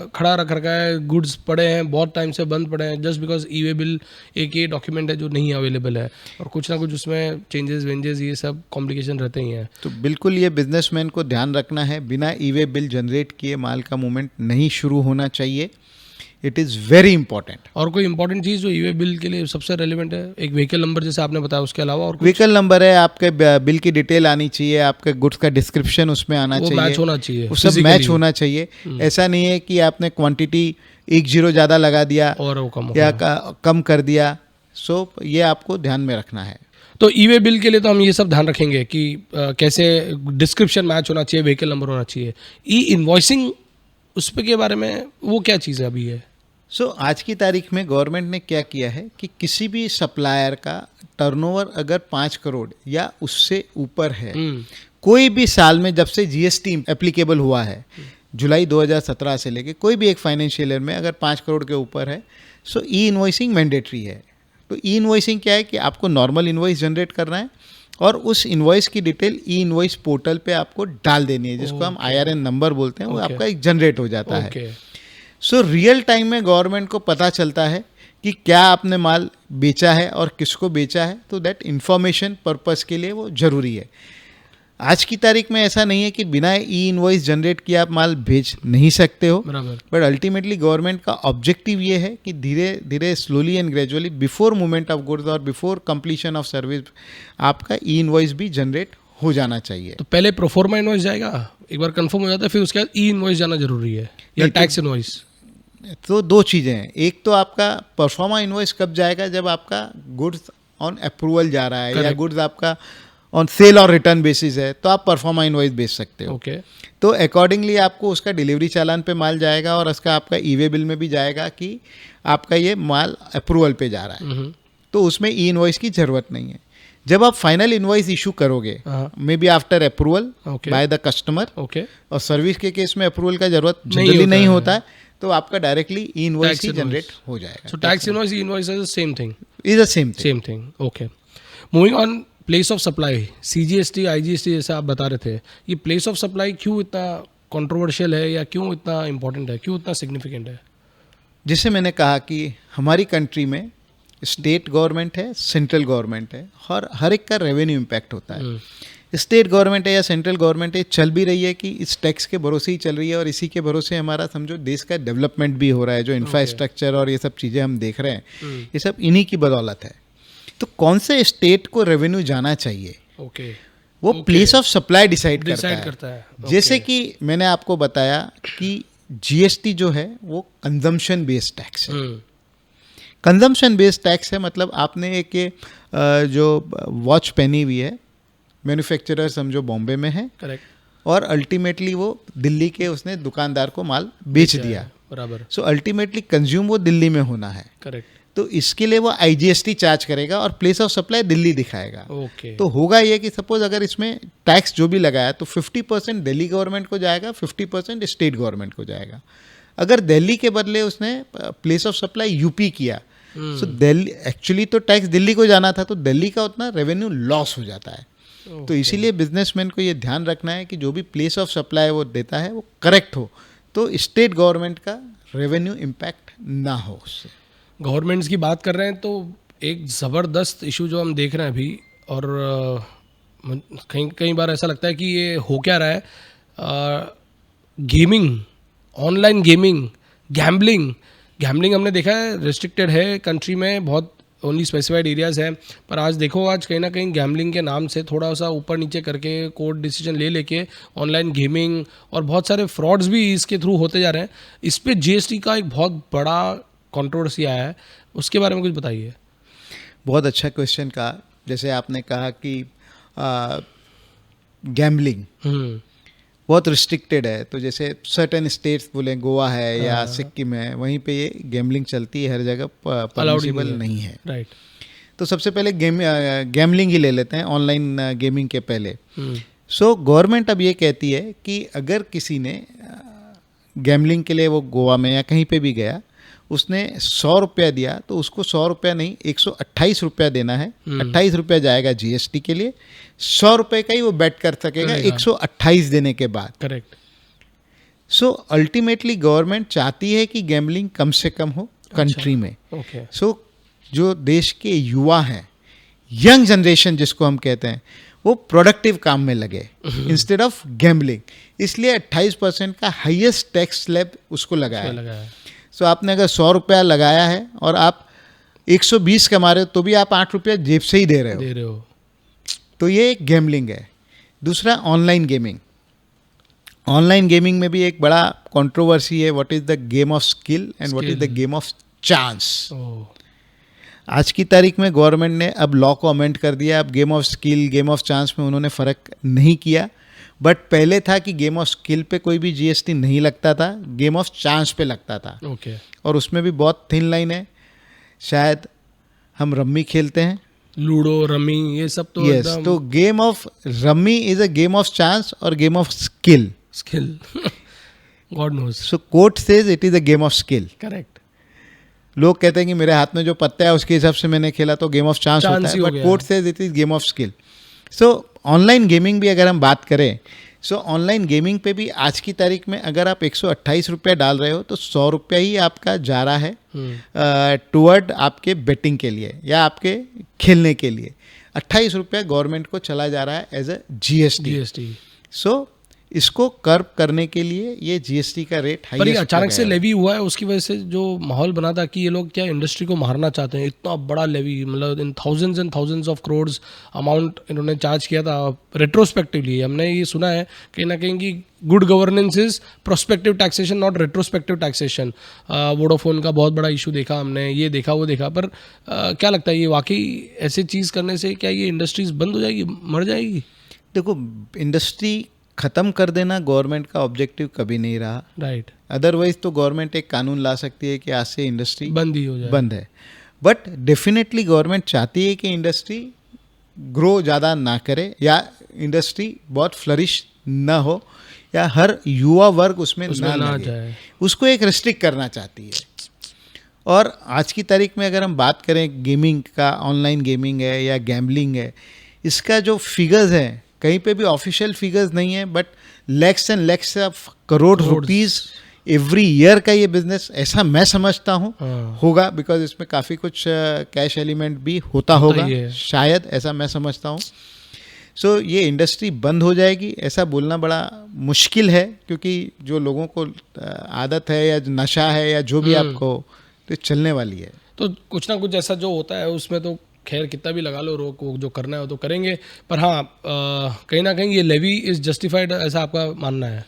खड़ा रख रखा है, गुड्स पड़े हैं बहुत टाइम से बंद पड़े हैं, just because E way bill एक ये डॉक्यूमेंट है जो नहीं अवेलेबल है, और कुछ ना कुछ उसमें चेंजेस वेंजेस ये सब कॉम्प्लिकेशन रहते ही हैं। तो बिल्कुल ये बिजनेसमैन को ध्यान रखना है, बिना ई वे बिल जनरेट किए माल का मूवमेंट नहीं शुरू होना चाहिए। It is very important. और कोई इंपॉर्टेंट चीज़ जो ई वे बिल के लिए सबसे रेलिवेंट है? एक व्हीकल नंबर जैसे आपने बताया, उसके अलावा और कुछ? व्हीकल नंबर है, आपके बिल की डिटेल आनी चाहिए, आपके गुड्स का डिस्क्रिप्शन उसमें आना वो चाहिए, मैच होना चाहिए, वो सब मैच होना चाहिए। ऐसा नहीं है कि आपने क्वांटिटी 1 0 ज़्यादा लगा दिया और वो कम या कम कर दिया। सो ये आपको ध्यान में रखना है। तो ई वे बिल के लिए तो हम ये सब ध्यान रखेंगे कि कैसे डिस्क्रिप्शन मैच होना चाहिए, व्हीकल नंबर होना चाहिए। ई इन्वॉइसिंग, उस पे के बारे में वो क्या चीज़ है अभी है? सो आज की तारीख में गवर्नमेंट ने क्या किया है कि किसी भी सप्लायर का टर्नओवर अगर 5 करोड़ या उससे ऊपर है, कोई भी साल में जब से जीएसटी एप्लीकेबल हुआ है, जुलाई 2017 से लेके कोई भी एक फाइनेंशियल ईयर में अगर 5 करोड़ के ऊपर है, सो ई इन्वॉइसिंग मैंडेटरी है। तो ई इन्वॉइसिंग क्या है कि आपको नॉर्मल इन्वॉइस जनरेट करना है और उस इन्वॉइस की डिटेल ई इन्वॉइस पोर्टल पे आपको डाल देनी है, जिसको हम IRN नंबर बोलते हैं, वो आपका एक जनरेट हो जाता है। सो रियल टाइम में गवर्नमेंट को पता चलता है कि क्या आपने माल बेचा है और किसको बेचा है, तो दैट इन्फॉर्मेशन पर्पस के लिए वो ज़रूरी है। आज की तारीख में ऐसा नहीं है कि बिना ई इन्वॉइस जनरेट किए आप माल भेज नहीं सकते हो, बट अल्टीमेटली गवर्नमेंट का ऑब्जेक्टिव ये है कि धीरे धीरे slowly and gradually before movement of goods और बिफोर कंप्लीशन ऑफ सर्विस आपका ई इन्वॉइस भी जनरेट हो जाना चाहिए। तो पहले प्रोफॉर्मा इन्वॉइस जाएगा, एक बार कंफर्म हो जाता है, फिर उसके बाद ई इन्वॉइस जाना जरूरी है या टैक्स इन्वॉइस? तो दो चीज़ें हैं, एक तो आपका परफॉर्मा इन्वॉइस कब जाएगा, जब आपका गुड्स ऑन अप्रूवल जा रहा है या गुड्स आपका ऑन सेल और रिटर्न बेसिस है, तो आप परफॉर्मा इन्वॉइस बेच सकते हो। ओके। तो अकॉर्डिंगली आपको उसका डिलीवरी चालान पे माल जाएगा और उसका आपका ई वे बिल में भी जाएगा कि आपका ये माल अप्रूवल पे जा रहा है, तो उसमें ई इन्वॉइस की ज़रूरत नहीं है। जब आप फाइनल इन्वॉइस इशू करोगे, may be after approval by the customer, और सर्विस के केस में अप्रूवल का जरूरत जनरली नहीं होता है, तो आपका डायरेक्टली ई इनवॉइस ही जनरेट हो जाएगा। So tax invoice, E invoice is the same thing? Is the same thing. Okay. Moving on, place of supply, CGST IGST जैसा आप बता रहे थे, ये प्लेस ऑफ सप्लाई क्यों इतना कंट्रोवर्शियल है या क्यों इतना इंपॉर्टेंट है, क्यों इतना सिग्निफिकेंट है? जैसे मैंने कहा कि हमारी कंट्री में स्टेट गवर्नमेंट है, सेंट्रल गवर्नमेंट है, और हर एक का रेवेन्यू इम्पैक्ट होता है। स्टेट गवर्नमेंट है या सेंट्रल गवर्नमेंट है, चल भी रही है कि इस टैक्स के भरोसे ही चल रही है, और इसी के भरोसे हमारा समझो देश का डेवलपमेंट भी हो रहा है। जो इंफ्रास्ट्रक्चर और ये सब चीज़ें हम देख रहे हैं, ये सब इन्हीं की बदौलत है। तो कौन से स्टेट को रेवेन्यू जाना चाहिए, वो प्लेस ऑफ सप्लाई डिसाइड करता है। जैसे कि मैंने आपको बताया कि GST जो है वो कंजम्पशन बेस्ड टैक्स है। कंजम्पशन बेस्ड टैक्स है, मतलब आपने एक जो वॉच पहनी हुई है, मैन्युफैक्चरर समझो बॉम्बे में है, करेक्ट, और अल्टीमेटली वो दिल्ली के उसने दुकानदार को माल बेच दिया, बराबर। सो अल्टीमेटली कंज्यूम वो दिल्ली में होना है, करेक्ट। तो इसके लिए वो IGST चार्ज करेगा और प्लेस ऑफ सप्लाई दिल्ली दिखाएगा। तो होगा ये कि सपोज अगर इसमें टैक्स जो भी लगाया तो 50% दिल्ली गवर्नमेंट को जाएगा, 50% स्टेट गवर्नमेंट को जाएगा। अगर दिल्ली के बदले उसने प्लेस ऑफ सप्लाई UP किया, सो दिल्ली एक्चुअली तो टैक्स दिल्ली को जाना था, तो दिल्ली का उतना रेवेन्यू लॉस हो जाता है। तो इसीलिए बिजनेसमैन को ये ध्यान रखना है कि जो भी प्लेस ऑफ सप्लाई वो देता है वो करेक्ट हो, तो स्टेट गवर्नमेंट का रेवेन्यू इम्पैक्ट ना हो उससे। गवर्नमेंट्स की बात कर रहे हैं तो एक ज़बरदस्त इशू जो हम देख रहे हैं अभी, और कई बार ऐसा लगता है कि ये हो क्या रहा है, गेमिंग, ऑनलाइन गेमिंग, गैम्बलिंग हमने देखा है रिस्ट्रिक्टेड है कंट्री में, बहुत ओनली स्पेसिफाइड एरियाज़ हैं, पर आज देखो आज कहीं ना कहीं गैम्बलिंग के नाम से थोड़ा सा ऊपर नीचे करके कोर्ट डिसीजन लेके ऑनलाइन गेमिंग और बहुत सारे फ्रॉड्स भी इसके थ्रू होते जा रहे हैं। इस पे GST का एक बहुत बड़ा कंट्रोवर्सी आया है, उसके बारे में कुछ बताइए। बहुत अच्छा क्वेश्चन कहा। जैसे आपने कहा कि गैम्बलिंग, बहुत रिस्ट्रिक्टेड है। तो जैसे सर्टेन स्टेट्स बोले, गोवा है या सिक्किम है, वहीं पे ये गेमलिंग चलती है, हर जगह परमिसिबल नहीं है। राइट। तो सबसे पहले गैमलिंग ही ले लेते हैं ऑनलाइन गेमिंग के पहले। सो गवर्नमेंट अब ये कहती है कि अगर किसी ने गैमलिंग के लिए वो गोवा में या कहीं पे भी गया, उसने 100 रुपया दिया तो उसको 100 रुपया नहीं 128 रुपया देना है। 28 रुपया जाएगा जीएसटी के लिए, 100 रुपये का ही वो बेट कर सकेगा 128 देने के बाद। करेक्ट। सो अल्टीमेटली गवर्नमेंट चाहती है कि गैमलिंग कम से कम हो कंट्री में। ओके। सो जो देश के युवा हैं, यंग जनरेशन जिसको हम कहते हैं, वो प्रोडक्टिव काम में लगे इंस्टेड ऑफ गैम्बलिंग। इसलिए 28% का हाईएस्ट टैक्स स्लैब उसको लगाया है। सो आपने अगर 100 रुपया लगाया है और आप 120 कमा रहे हो तो भी आप 8 रुपया जेब से ही दे रहे हो। तो ये एक गैम्बलिंग है। दूसरा, ऑनलाइन गेमिंग। ऑनलाइन गेमिंग में भी एक बड़ा कंट्रोवर्सी है, what is the game of skill and what is the game of chance. आज की तारीख में गवर्नमेंट ने अब लॉ को अमेंड कर दिया। अब game of skill, game of chance में उन्होंने फ़र्क नहीं किया। बट पहले था कि गेम ऑफ स्किल पे कोई भी जीएसटी नहीं लगता था, गेम ऑफ चांस पे लगता था। ओके। और उसमें भी बहुत थिन लाइन है। शायद हम रम्मी खेलते हैं, लूडो, रम्मी, ये सब तो यस। तो game of rummy is a game of chance और game of skill. God knows. So court says it is a game of skill. Correct. लोग कहते हैं कि मेरे हाथ में जो पत्ता है उसके हिसाब से मैंने खेला तो गेम ऑफ चांस होता है, but court says it is game of skill. So online gaming भी अगर हम बात करें, सो ऑनलाइन गेमिंग पे भी आज की तारीख में अगर आप 128 रुपया डाल रहे हो तो 100 रुपया ही आपका जा रहा है टुवर्ड आपके बेटिंग के लिए या आपके खेलने के लिए। 28 रुपया गवर्नमेंट को चला जा रहा है एज अ जीएसटी। सो इसको कर्व करने के लिए ये जीएसटी का रेट हाई। पर ये अचानक से लेवी हुआ है, उसकी वजह से जो माहौल बना था कि ये लोग क्या इंडस्ट्री को मारना चाहते हैं। इतना बड़ा लेवी, मतलब in thousands and thousands of crores amount इन्होंने चार्ज किया था रेट्रोस्पेक्टिवली। हमने ये सुना है कहीं ना कहीं कि good governance is prospective taxation, not retrospective taxation. Vodafone का बहुत बड़ा इशू देखा हमने, ये देखा वो देखा। पर क्या लगता है, ये वाकई ऐसी चीज़ करने से क्या ये इंडस्ट्रीज बंद हो जाएगी, मर जाएगी? देखो, इंडस्ट्री ख़त्म कर देना गवर्नमेंट का ऑब्जेक्टिव कभी नहीं रहा। राइट। अदरवाइज तो गवर्नमेंट एक कानून ला सकती है कि आज से इंडस्ट्री बंद ही हो जाए, बंद है। बट डेफिनेटली गवर्नमेंट चाहती है कि इंडस्ट्री ग्रो ज़्यादा ना करे या इंडस्ट्री बहुत फ्लरिश ना हो या हर युवा वर्ग उसमें ना जाए, उसको एक रिस्ट्रिक्ट करना चाहती है। और आज की तारीख में अगर हम बात करें गेमिंग का, ऑनलाइन गेमिंग है या गैम्बलिंग है, इसका जो फिगर्स हैं कहीं पे भी ऑफिशियल फिगर्स नहीं है, but lakhs and lakhs of crore rupees every year का ये बिजनेस, ऐसा मैं समझता हूँ होगा, बिकॉज इसमें काफ़ी कुछ कैश एलिमेंट भी होता होगा शायद, ऐसा मैं समझता हूँ। सो ये इंडस्ट्री बंद हो जाएगी ऐसा बोलना बड़ा मुश्किल है, क्योंकि जो लोगों को आदत है या नशा है या जो भी आपको, तो चलने वाली है। तो कुछ ना कुछ ऐसा जो होता है उसमें तो खैर कितना भी लगा लो रोक, वो जो करना है वो तो करेंगे। पर हाँ, कहीं ना कहीं ये लेवी इज जस्टिफाइड, ऐसा आपका मानना है?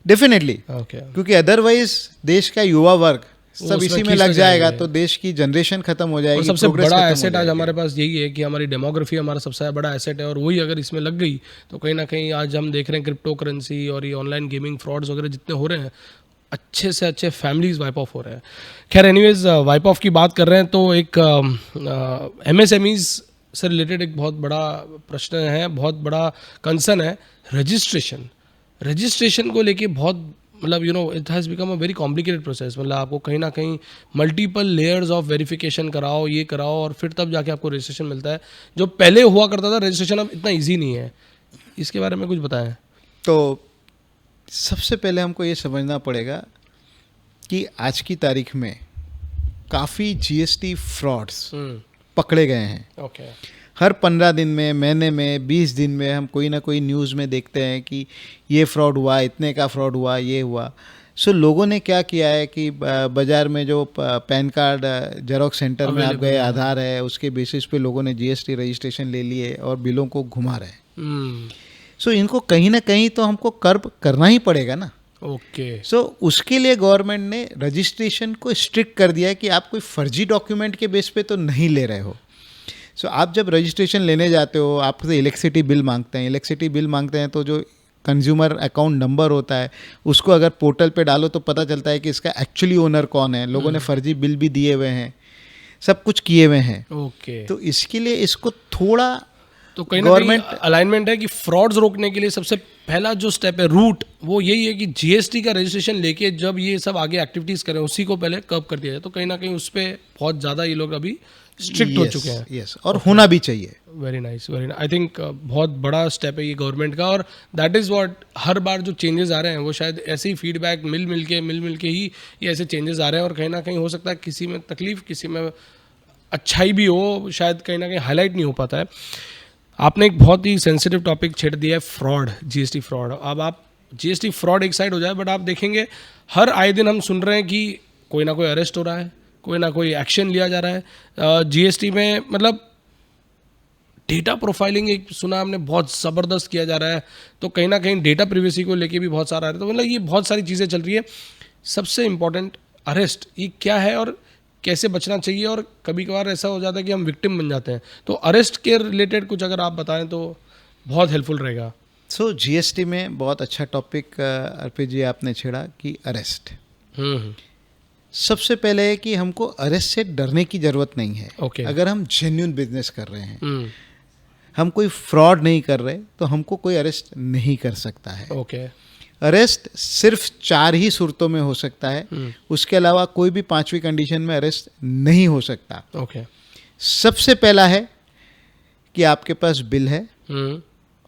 डेफिनेटली, क्योंकि अदरवाइज देश का युवा वर्ग सब इसी में लग जाएगा तो देश की जनरेशन खत्म हो जाएगी। और सबसे बड़ा एसेट आज हमारे पास यही है कि हमारी डेमोग्राफी हमारा सबसे बड़ा एसेट है, और वही अगर इसमें लग गई तो कहीं ना कहीं आज हम देख रहे हैं क्रिप्टो करेंसी और ये ऑनलाइन गेमिंग फ्रॉड्स वगैरह जितने हो रहे हैं, अच्छे से अच्छे फैमिलीज वाइप ऑफ हो रहे हैं। खैर एनीवेज, वाइप ऑफ की बात कर रहे हैं तो एक एमएसएमईज से रिलेटेड एक बहुत बड़ा प्रश्न है, बहुत बड़ा कंसर्न है, रजिस्ट्रेशन को लेके बहुत, मतलब it has become a very complicated process. मतलब आपको कहीं ना कहीं मल्टीपल लेयर्स ऑफ वेरिफिकेशन कराओ, ये कराओ, और फिर तब जाके आपको रजिस्ट्रेशन मिलता है। जो पहले हुआ करता था रजिस्ट्रेशन अब इतना ईजी नहीं है। इसके बारे में कुछ बताएं। तो सबसे पहले हमको ये समझना पड़ेगा कि आज की तारीख में काफ़ी जीएसटी फ्रॉड्स पकड़े गए हैं। हर 15 दिन में, महीने में, 20 दिन में हम कोई ना कोई न्यूज़ में देखते हैं कि ये फ्रॉड हुआ, इतने का फ्रॉड हुआ, ये हुआ। सो लोगों ने क्या किया है कि बाज़ार में जो पैन कार्ड जेरोक्स सेंटर में आप गए, आधार है, उसके बेसिस पे लोगों ने जीएसटी रजिस्ट्रेशन ले लिए और बिलों को घुमा रहे हैं। सो इनको कहीं ना कहीं तो हमको कर्व करना ही पड़ेगा ना। सो उसके लिए गवर्नमेंट ने रजिस्ट्रेशन को स्ट्रिक्ट कर दिया है कि आप कोई फर्जी डॉक्यूमेंट के बेस पे तो नहीं ले रहे हो। सो आप जब रजिस्ट्रेशन लेने जाते हो, आपसे इलेक्ट्रिसिटी बिल मांगते हैं, तो जो कंज्यूमर अकाउंट नंबर होता है, उसको अगर पोर्टल पे डालो तो पता चलता है कि इसका एक्चुअली ओनर कौन है। लोगों ने फर्जी बिल भी दिए हुए हैं, सब कुछ किए हुए हैं। ओके, तो इसके लिए इसको थोड़ा तो कहीं ना कहीं अलाइनमेंट है कि फ्रॉड्स रोकने के लिए सबसे पहला जो स्टेप है, रूट, वो यही है कि जीएसटी का रजिस्ट्रेशन लेके जब ये सब आगे एक्टिविटीज़ करें उसी को पहले कर्व कर दिया जाए। तो कहीं ना कहीं उस पर बहुत ज़्यादा ये लोग अभी स्ट्रिक्ट हो चुके हैं। यस, और होना भी चाहिए। Very nice, very nice. आई थिंक बहुत बड़ा स्टेप है ये गवर्नमेंट का, और दैट इज़ व्हाट हर बार जो चेंजेस आ रहे हैं वो शायद ऐसे ही फीडबैक मिल मिल के ही ये ऐसे चेंजेस आ रहे हैं। और कहीं ना कहीं हो सकता है किसी में तकलीफ, किसी में अच्छाई भी हो, शायद कहीं ना कहीं हाईलाइट नहीं हो पाता है। आपने एक बहुत ही सेंसिटिव टॉपिक छेड़ दिया है, फ्रॉड, जीएसटी फ्रॉड। अब आप जीएसटी फ्रॉड एक साइड हो जाए, बट आप देखेंगे हर आए दिन हम सुन रहे हैं कि कोई ना कोई अरेस्ट हो रहा है, कोई ना कोई एक्शन लिया जा रहा है जीएसटी में। मतलब डेटा प्रोफाइलिंग एक सुना हमने बहुत ज़बरदस्त किया जा रहा है, तो कहीं ना कहीं डेटा प्रिवेसी को लेके भी बहुत सारा आ रहा है। तो मतलब ये बहुत सारी चीज़ें चल रही है। सबसे इम्पोर्टेंट, अरेस्ट, ये क्या है और कैसे बचना चाहिए? और कभी कभार ऐसा हो जाता है कि हम विक्टिम बन जाते हैं, तो अरेस्ट के रिलेटेड कुछ अगर आप बताएं तो बहुत हेल्पफुल रहेगा। सो जीएसटी में बहुत अच्छा टॉपिक अर्पित जी आपने छेड़ा कि अरेस्ट। सबसे पहले है कि हमको अरेस्ट से डरने की ज़रूरत नहीं है। Okay. अगर हम जेन्युइन बिजनेस कर रहे हैं, हम कोई फ्रॉड नहीं कर रहे, तो हमको कोई अरेस्ट नहीं कर सकता है। ओके, अरेस्ट सिर्फ 4 ही सूरतों में हो सकता है, उसके अलावा कोई भी 5वीं कंडीशन में अरेस्ट नहीं हो सकता। ओके, सबसे पहला है कि आपके पास बिल है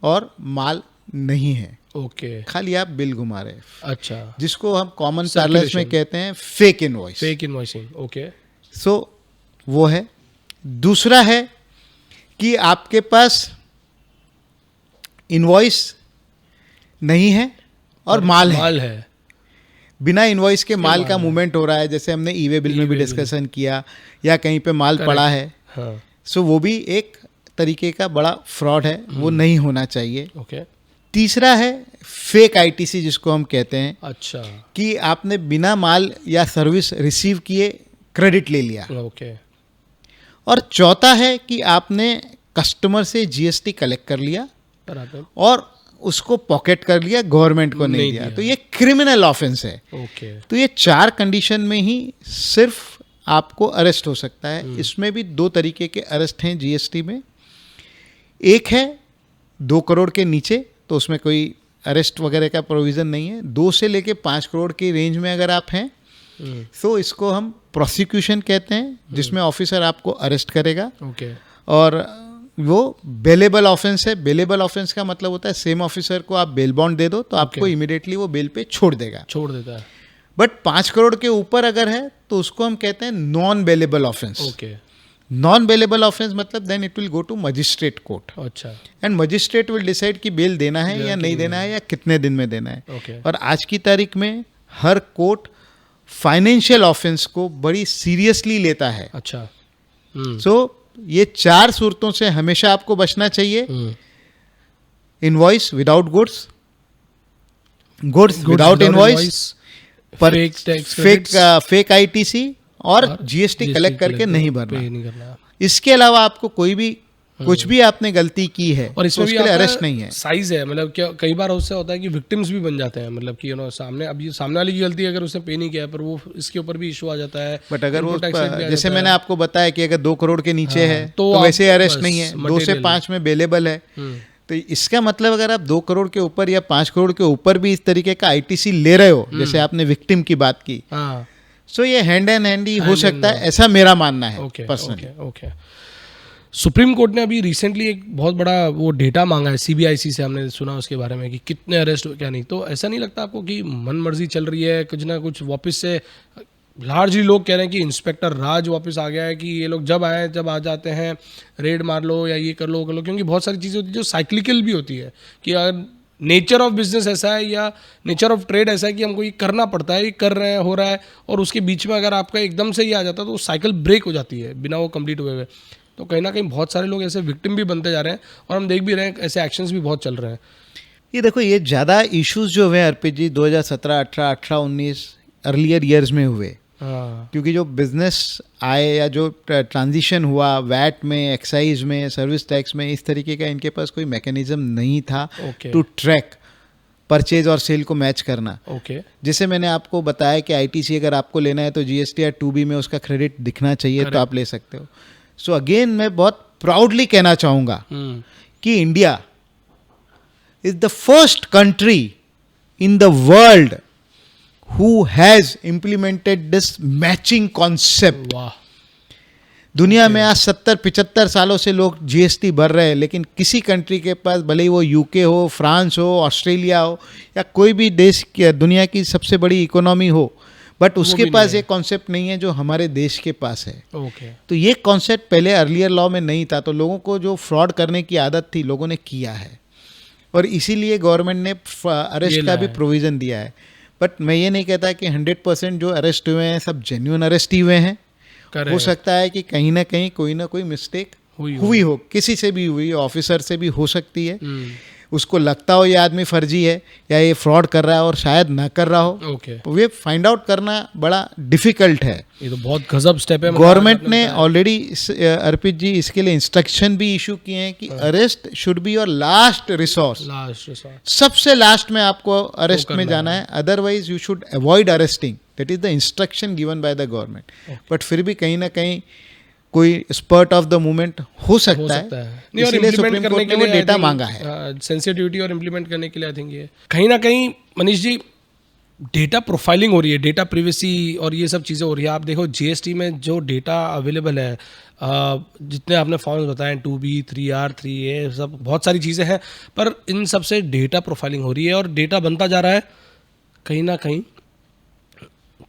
और माल नहीं है, ओके, खाली आप बिल घुमा रहे हैं, अच्छा, जिसको हम कॉमन पार्लेंस में कहते हैं fake invoice. Fake invoicing. Okay, so वो है। दूसरा है कि आपके पास इनवॉइस नहीं है और माल है। बिना इनवॉइस के माल का मूवमेंट हो रहा है, जैसे हमने ई वे बिल में भी डिस्कशन किया, या कहीं पे माल पड़ा है। हाँ, सो वो भी एक तरीके का बड़ा फ्रॉड है, वो नहीं होना चाहिए। ओके, तीसरा है फेक आईटीसी, जिसको हम कहते हैं अच्छा, कि आपने बिना माल या सर्विस रिसीव किए क्रेडिट ले लिया। ओके, और चौथा है कि आपने कस्टमर से जीएसटी कलेक्ट कर लिया बराबर, और उसको पॉकेट कर लिया, गवर्नमेंट को नहीं दिया, तो ये क्रिमिनल ऑफेंस है। ओके, तो ये 4 कंडीशन में ही सिर्फ आपको अरेस्ट हो सकता है। इसमें भी 2 तरीके के अरेस्ट हैं जीएसटी में। एक है 2 करोड़ के नीचे, तो उसमें कोई अरेस्ट वगैरह का प्रोविज़न नहीं है। 2 से लेके 5 करोड़ की रेंज में अगर आप हैं, तो इसको हम प्रोसिक्यूशन कहते हैं, जिसमें ऑफिसर आपको अरेस्ट करेगा। ओके, और वो बेलेबल ऑफेंस है। बेलेबल ऑफेंस का मतलब होता है सेम ऑफिसर को आप बेल बॉन्ड दे दो तो आपको इमीडिएटली वो बेल पे छोड़ देगा, छोड़ देता है। बट 5 करोड़ के ऊपर अगर है तो उसको हम कहते हैं non bailable offence. Okay, non bailable offence मतलब then it will go to magistrate court, अच्छा, एंड मजिस्ट्रेट विल डिसाइड कि बेल देना है या नहीं देना है, या कितने दिन में देना है। ओके, और आज की तारीख में हर कोर्ट फाइनेंशियल ऑफेंस को बड़ी सीरियसली लेता है। अच्छा, सो ये 4 सूरतों से हमेशा आपको बचना चाहिए। Invoice without goods, goods without invoice, पर फेक आईटीसी और जीएसटी कलेक्ट करके नहीं भरना। इसके अलावा आपको कोई भी कुछ भी आपने गलती की है और इसमें तो भी उसके लिए अरेस्ट नहीं है। साइज है, मतलब क्या कई बार उससे होता है कि विक्टिम्स भी बन जाते हैं, मतलब कि सामने, अब ये सामने वाली की गलती है, अगर उसने पे नहीं किया पर वो इसके ऊपर भी इशू आ जाता है। बट अगर वो जैसे मैंने आपको बताया कि अगर 2 करोड़ के नीचे है तो तो वैसे अरेस्ट नहीं है, 2 से 5 में बेलेबल है। तो इसका मतलब अगर आप 2 करोड़ के ऊपर या 5 करोड़ के ऊपर भी इस तरीके का आईटीसी ले रहे हो, जैसे आपने विक्टिम की बात की, सो ये हैंड एंड हैंड ही हो सकता है, ऐसा मेरा मानना है पर्सनली। ओके, सुप्रीम कोर्ट ने अभी रिसेंटली एक बहुत बड़ा वो डेटा मांगा है सीबीआईसी से, हमने सुना उसके बारे में कि कितने अरेस्ट हो क्या नहीं। तो ऐसा नहीं लगता आपको कि मन मर्जी चल रही है, कुछ ना कुछ वापस से लार्जली लोग कह रहे हैं कि इंस्पेक्टर राज वापस आ गया है, कि ये लोग जब आए जब आ जाते हैं रेड मार लो या ये कर लो, क्योंकि बहुत सारी चीज़ें होती है जो साइक्लिकल भी होती है, कि अगर नेचर ऑफ बिजनेस ऐसा है या नेचर ऑफ ट्रेड ऐसा है कि हमको ये करना पड़ता है, ये कर रहे हैं, हो रहा है, और उसके बीच में अगर आपका एकदम से ये आ जाता है तो साइकिल ब्रेक हो जाती है बिना वो कंप्लीट हुए हुए। तो कहीं ना कहीं बहुत सारे लोग ऐसे विक्टिम भी बनते जा रहे हैं, और हम देख भी रहे हैं ऐसे एक्शंस भी बहुत चल रहे हैं। ये देखो, ये ज़्यादा इश्यूज जो हुए अर्पित जी 2017, 18, 19 अर्लियर ईयर्स में हुए, क्योंकि जो बिजनेस आए या जो ट्रांजिशन हुआ वैट में, एक्साइज में, सर्विस टैक्स में, इस तरीके का इनके पास कोई मैकेनिज्म नहीं था टू ट्रैक परचेज और सेल को मैच करना। ओके, जैसे मैंने आपको बताया कि आईटीसी अगर आपको लेना है तो जीएसटी या 2B में उसका क्रेडिट दिखना चाहिए, तो आप ले सकते हो। सो अगेन मैं बहुत प्राउडली कहना चाहूँगा कि India is the first country in the world who has implemented this matching concept. वाह, दुनिया में आज 70-75 सालों से लोग जीएसटी भर रहे हैं, लेकिन किसी कंट्री के पास, भले ही वो यूके हो, फ्रांस हो, ऑस्ट्रेलिया हो या कोई भी देश की दुनिया की सबसे बड़ी इकोनॉमी हो, बट उसके पास ये कॉन्सेप्ट नहीं है जो हमारे देश के पास है। ओके, तो ये कॉन्सेप्ट पहले अर्लियर लॉ में नहीं था, तो लोगों को जो फ्रॉड करने की आदत थी लोगों ने किया है, और इसीलिए गवर्नमेंट ने अरेस्ट का भी प्रोविज़न दिया है। बट मैं ये नहीं कहता कि 100% जो अरेस्ट हुए हैं सब जेन्युइन अरेस्ट ही हुए हैं। हो सकता है कि कहीं ना कहीं कोई ना कोई मिस्टेक हुई हो, किसी से भी हुई, ऑफिसर से भी हो सकती है। उसको लगता हो ये आदमी फर्जी है या ये फ्रॉड कर रहा है और शायद ना कर रहा हो। ओके, ये फाइंड आउट करना बड़ा डिफिकल्ट है। ये तो बहुत गजब स्टेप है। गवर्नमेंट ने ऑलरेडी अर्पित जी इसके लिए इंस्ट्रक्शन भी इशू किए हैं कि arrest should be your last resource. सबसे लास्ट में आपको अरेस्ट में जाना है, otherwise you should avoid arresting. That is the instruction given by the government. But फिर भी कहीं ना कहीं कोई स्पर्ट ऑफ द मूवमेंट हो सकता है। इसलिए सुप्रीम कोर्ट ने वो डेटा मांगा है। सेंसिटिविटी और इम्प्लीमेंट करने के लिए आई थिंक ये कहीं ना कहीं मनीष जी डेटा प्रोफाइलिंग हो रही है, डेटा प्रिवेसी और ये सब चीज़ें हो रही है। आप देखो जीएसटी में जो डेटा अवेलेबल है, जितने आपने फॉर्म्स बताए 2B, 3R, 3A, सब बहुत सारी चीज़ें हैं, पर इन सब से डेटा प्रोफाइलिंग हो रही है और डेटा बनता जा रहा है। कहीं ना कहीं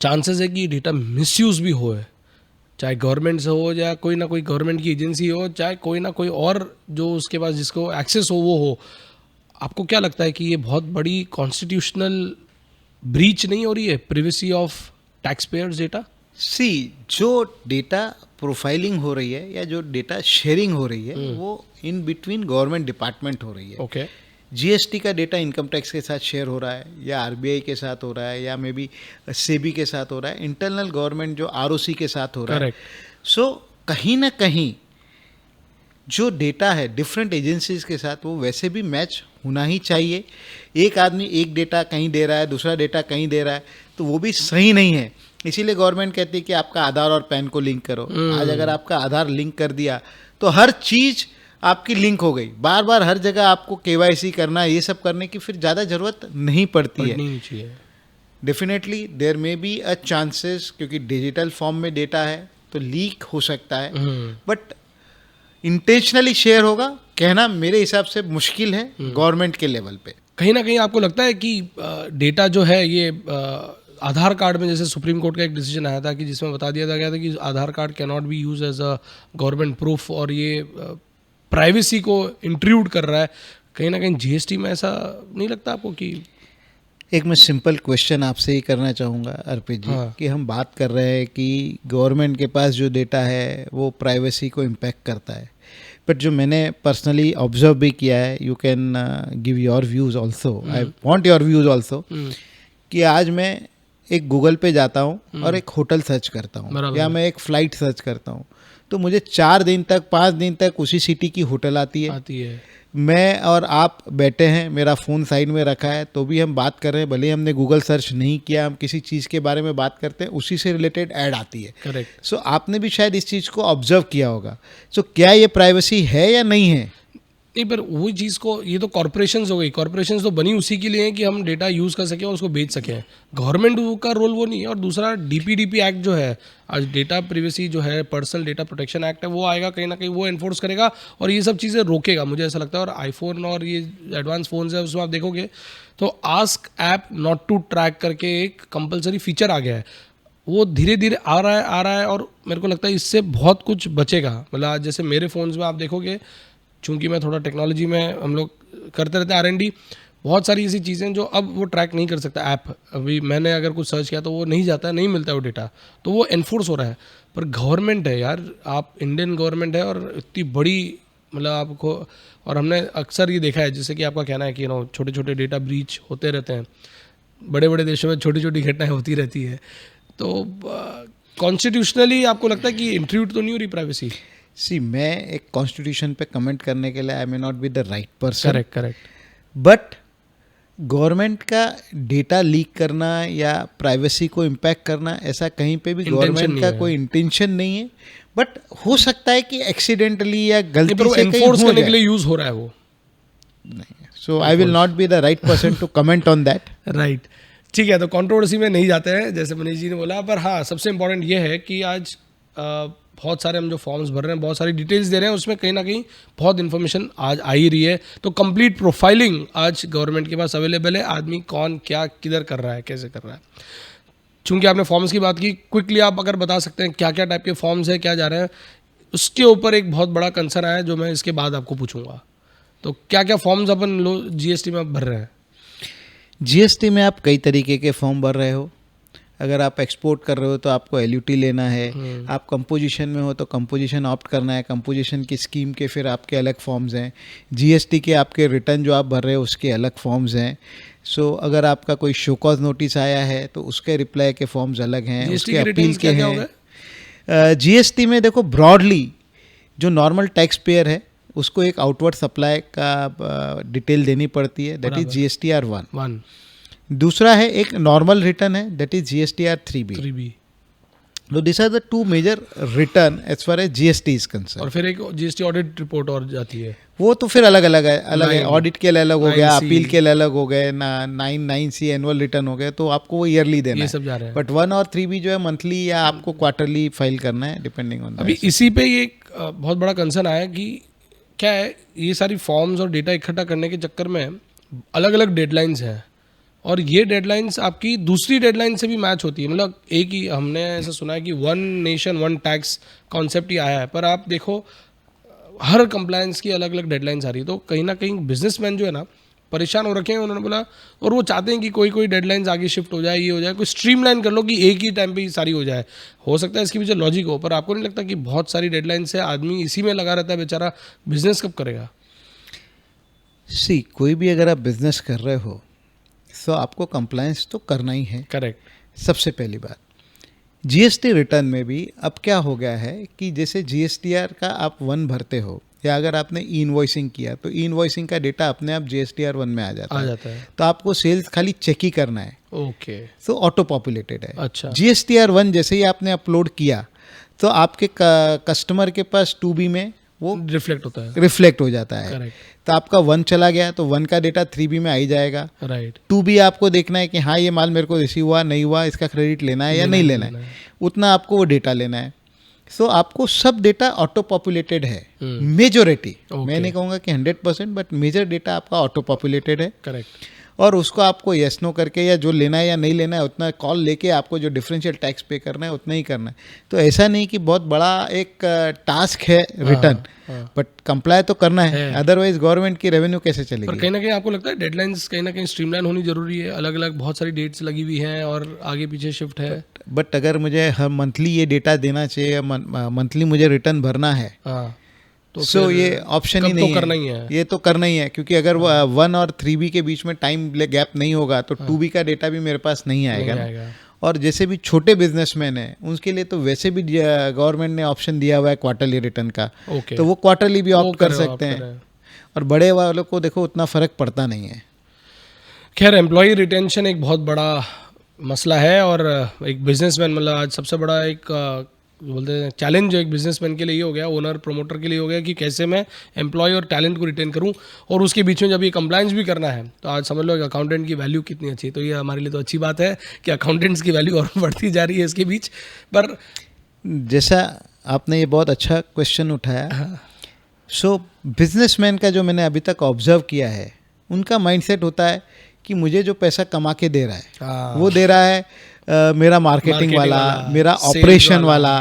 चांसेस है कि डेटा मिसयूज भी हो, चाहे गवर्नमेंट से हो या कोई ना कोई गवर्नमेंट की एजेंसी हो, चाहे कोई ना कोई और जो उसके पास जिसको एक्सेस हो वो हो। आपको क्या लगता है कि ये बहुत बड़ी कॉन्स्टिट्यूशनल ब्रीच नहीं हो रही है privacy of tax payers data? जो डेटा प्रोफाइलिंग हो रही है या जो डेटा शेयरिंग हो रही है वो इन बिटवीन गवर्नमेंट डिपार्टमेंट हो रही है। ओके, जीएसटी का डेटा इनकम टैक्स के साथ शेयर हो रहा है या आरबीआई के साथ हो रहा है या मे बी सेबी के साथ हो रहा है, इंटरनल गवर्नमेंट जो आरओसी के साथ हो रहा है। सो कहीं ना कहीं जो डेटा है डिफरेंट एजेंसीज के साथ वो वैसे भी मैच होना ही चाहिए। एक आदमी एक डेटा कहीं दे रहा है, दूसरा डेटा कहीं दे रहा है, तो वो भी सही नहीं है। इसीलिए गवर्नमेंट कहती है कि आपका आधार और पैन को लिंक करो। आज अगर आपका आधार लिंक कर दिया तो हर चीज़ आपकी लिंक हो गई। बार बार हर जगह आपको केवाईसी करना, ये सब करने की फिर ज़्यादा ज़रूरत नहीं पड़ती है। Definitely there may be a chances, क्योंकि डिजिटल फॉर्म में डेटा है तो लीक हो सकता है, बट इंटेंशनली शेयर होगा कहना मेरे हिसाब से मुश्किल है गवर्नमेंट के लेवल पे। कहीं ना कहीं आपको लगता है कि डेटा जो है ये आधार कार्ड में, जैसे सुप्रीम कोर्ट का एक डिसीजन आया था कि जिसमें बता दिया गया था कि Aadhaar card can not be use as a government proof, और ये प्राइवेसी को इंट्रूड कर रहा है। कहीं ना कहीं जीएसटी में ऐसा नहीं लगता आपको कि एक मैं सिंपल क्वेश्चन आपसे ही करना चाहूँगा अर्पित जी, कि हम बात कर रहे हैं कि गवर्नमेंट के पास जो डेटा है वो प्राइवेसी को इम्पैक्ट करता है, बट जो मैंने पर्सनली ऑब्जर्व भी किया है, you can give your views also, I want your views also, कि आज मैं एक गूगल पे जाता हूँ और एक होटल सर्च करता हूँ या मैं एक फ़्लाइट सर्च करता हूँ, तो मुझे 4 दिन तक 5 दिन तक उसी सिटी की होटल आती है। मैं और आप बैठे हैं, मेरा फ़ोन साइड में रखा है, तो भी हम बात कर रहे हैं, भले ही हमने गूगल सर्च नहीं किया, हम किसी चीज़ के बारे में बात करते हैं, उसी से रिलेटेड ऐड आती है। करेक्ट। सो आपने भी शायद इस चीज़ को ऑब्जर्व किया होगा। सो क्या ये प्राइवेसी है या नहीं है? नहीं, पर वही चीज़ को, ये तो कॉर्पोरेशंस हो गई, कॉर्पोरेशंस तो बनी उसी के लिए हैं कि हम डेटा यूज़ कर सकें और उसको बेच सकें। गवर्नमेंट का रोल वो नहीं है। और दूसरा डीपीडीपी एक्ट जो है, आज डेटा प्रिवेसी जो है, पर्सनल डेटा प्रोटेक्शन एक्ट है, वो आएगा, कहीं ना कहीं वो एनफोर्स करेगा और ये सब चीज़ें रोकेगा, मुझे ऐसा लगता है। और आईफोन और ये एडवांस फ़ोन्स है उसमें आप देखोगे तो ask app not to track करके एक कंपलसरी फीचर आ गया है। वो धीरे धीरे आ रहा है और मेरे को लगता है इससे बहुत कुछ बचेगा। मतलब जैसे मेरे फ़ोन्स में आप देखोगे, चूँकि मैं थोड़ा टेक्नोलॉजी में, हम लोग करते रहते हैं R&D, बहुत सारी ऐसी चीज़ें जो अब वो ट्रैक नहीं कर सकता ऐप। अभी मैंने अगर कुछ सर्च किया तो वो नहीं जाता है, नहीं मिलता है वो डेटा, तो वो एनफोर्स हो रहा है। पर गवर्नमेंट है यार, आप इंडियन गवर्नमेंट है और इतनी बड़ी, मतलब आपको, और हमने अक्सर ये देखा है, जैसे कि आपका कहना है कि छोटे छोटे डेटा ब्रीच होते रहते हैं, बड़े बड़े देशों में छोटी छोटी घटनाएँ होती रहती है। तो कॉन्स्टिट्यूशनली आपको लगता है कि इंट्रूड तो नहीं हो रही प्राइवेसी? मैं एक कॉन्स्टिट्यूशन पे कमेंट करने के लिए I may not be the right person. Correct. But government का डेटा लीक करना या प्राइवेसी को इम्पैक्ट करना, ऐसा कहीं पे भी गवर्नमेंट का कोई इंटेंशन नहीं है, बट हो सकता है कि एक्सीडेंटली या गलती से कहीं एनफोर्स हो करने के जाए। लिए यूज हो रहा है वो। So I will not be the right person to comment on that. Right, ठीक है, तो कंट्रोवर्सी में नहीं जाते हैं जैसे मनीष जी ने बोला, पर हाँ सबसे इंपॉर्टेंट ये है कि आज बहुत सारे हम जो फॉर्म्स भर रहे हैं, बहुत सारी डिटेल्स दे रहे हैं, उसमें कहीं ना कहीं बहुत इन्फॉर्मेशन आज आ ही रही है। तो कंप्लीट प्रोफाइलिंग आज गवर्नमेंट के पास अवेलेबल है, आदमी कौन क्या किधर कर रहा है, कैसे कर रहा है। चूंकि आपने फॉर्म्स की बात की, क्विकली आप अगर बता सकते हैं क्या क्या टाइप के फॉर्म्स है, क्या जा रहे हैं, उसके ऊपर एक बहुत बड़ा कंसर्न आया जो मैं इसके बाद आपको पूछूंगा। तो क्या क्या फॉर्म्स अपन जीएसटी में भर रहे हैं? जीएसटी में आप कई तरीके के फॉर्म भर रहे हो। अगर आप एक्सपोर्ट कर रहे हो तो आपको एलयूटी लेना है, आप कंपोजिशन में हो तो कंपोजिशन ऑप्ट करना है, कंपोजिशन की स्कीम के फिर आपके अलग फॉर्म्स हैं, जीएसटी के आपके रिटर्न जो आप भर रहे हो उसके अलग फॉर्म्स हैं। सो अगर आपका कोई शो कॉज नोटिस आया है तो उसके रिप्लाई के फॉर्म्स अलग हैं, उसके अपील के हैं। जीएसटी में देखो ब्रॉडली जो नॉर्मल टैक्स पेयर है उसको एक आउटवर्ड सप्लाई का डिटेल देनी पड़ती है, दैट इज जीएसटीआर 1। दूसरा है एक नॉर्मल रिटर्न है, दैट इज जीएसटीआर 3B। तो this are the two major return as far as GST is concern. और फिर एक जीएसटी ऑडिट रिपोर्ट और जाती है, वो तो फिर अलग अलग है, ऑडिट के लिए अलग हो गया, अपील के लिए अलग हो गए, 9C एनुअल रिटर्न हो गए, तो आपको वो ईयरली देना ये है। सब जा रहे हैं। बट 1 और 3B जो है मंथली या आपको क्वार्टरली फाइल करना है, डिपेंडिंग ऑन। अभी इसी पे ये एक बहुत बड़ा कंसर्न आया कि क्या है, ये सारी फॉर्म्स और डेटा इकट्ठा करने के चक्कर में अलग अलग डेडलाइंस हैं, और ये डेडलाइंस आपकी दूसरी डेडलाइन से भी मैच होती है। मतलब एक ही, हमने ऐसा सुना है कि 1 नेशन 1 टैक्स कॉन्सेप्ट ही आया है, पर आप देखो हर कंप्लायंस की अलग अलग डेडलाइंस आ रही है। तो कहीं ना कहीं बिजनेसमैन जो है ना परेशान हो रखे हैं, उन्होंने बोला, और वो चाहते हैं कि कोई डेडलाइंस आगे शिफ्ट हो जाए, ये हो जाए, कोई स्ट्रीमलाइन कर लो कि एक ही टाइम पे ही सारी हो जाए। हो सकता है इसके पीछे लॉजिक हो, पर आपको नहीं लगता कि बहुत सारी डेडलाइंस है, आदमी इसी में लगा रहता है, बेचारा बिजनेस कब करेगा? कोई भी अगर आप बिजनेस कर रहे हो तो आपको कंप्लायंस तो करना ही है। करेक्ट। सबसे पहली बात, जीएसटी रिटर्न में भी अब क्या हो गया है कि जैसे जीएसटीआर का आप 1 भरते हो, या अगर आपने ई इनवॉइसिंग किया तो ई इनवॉइसिंग का डेटा अपने आप जीएसटीआर 1 में आ जाता है। तो आपको सेल्स खाली चेक ही करना है। ओके। तो ऑटो पॉपुलेटेड है। अच्छा। जीएसटीआर 1 जैसे ही आपने अपलोड किया तो आपके कस्टमर के पास 2B में वो रिफ्लेक्ट हो जाता है। करेक्ट। तो आपका 1 चला गया तो 1 का डेटा 3B में आ ही जाएगा। राइट। 2B आपको देखना है कि हाँ ये माल मेरे को रिसीव हुआ नहीं हुआ, इसका क्रेडिट लेना है या नहीं लेना है, उतना आपको वो डेटा लेना है। सो आपको सब डेटा ऑटो पॉपुलेटेड है, मेजोरिटी। मैं नहीं कहूँगा कि 100%, बट मेजर डेटा आपका ऑटो पॉपुलेटेड है। करेक्ट। और उसको आपको येस नो करके या जो लेना है या नहीं लेना है उतना कॉल लेके आपको जो डिफरेंशियल टैक्स पे करना है उतना ही करना है। तो ऐसा नहीं कि बहुत बड़ा एक टास्क है रिटर्न, बट कंप्लाई तो करना है, अदरवाइज गवर्नमेंट की रेवेन्यू कैसे चलेगी? पर कहीं ना कहीं आपको लगता है डेडलाइंस कहीं ना कहीं स्ट्रीमलाइन होनी जरूरी है, अलग अलग बहुत सारी डेट्स लगी हुई हैं और आगे पीछे शिफ्ट है। बट अगर मुझे हर मंथली ये डेटा देना चाहिए, मंथली मुझे रिटर्न भरना है, तो ये ऑप्शन ही नहीं है, करना ही है, ये तो करना ही है। क्योंकि अगर 1 और 3B के बीच में टाइम गैप नहीं होगा तो 2B का डेटा भी मेरे पास नहीं आएगा। और जैसे भी छोटे बिजनेसमैन हैं उनके लिए तो वैसे भी गवर्नमेंट ने ऑप्शन दिया हुआ है क्वार्टरली रिटर्न का, तो वो क्वार्टरली भी ऑप्ट कर सकते हैं। और बड़े वालों को देखो उतना फर्क पड़ता नहीं है। खैर, एम्प्लॉय रिटेंशन एक बहुत बड़ा मसला है, और एक बिजनेसमैन, मतलब आज सबसे बड़ा एक बोलते हैं चैलेंज जो एक बिजनेसमैन के लिए ये हो गया, ओनर प्रमोटर के लिए हो गया कि कैसे मैं एम्प्लॉय और टैलेंट को रिटेन करूं, और उसके बीच में जब ये कंप्लायंस भी करना है तो आज समझ लो कि अकाउंटेंट की वैल्यू कितनी अच्छी है। तो ये हमारे लिए तो अच्छी बात है कि अकाउंटेंट्स की वैल्यू और बढ़ती जा रही है इसके बीच। पर जैसा आपने ये बहुत अच्छा क्वेश्चन उठाया, सो बिजनेसमैन का जो मैंने अभी तक ऑब्जर्व किया है, उनका माइंडसेट होता है कि मुझे जो पैसा कमा के दे रहा है वो दे रहा है मेरा मार्केटिंग वाला, मेरा ऑपरेशन वाला,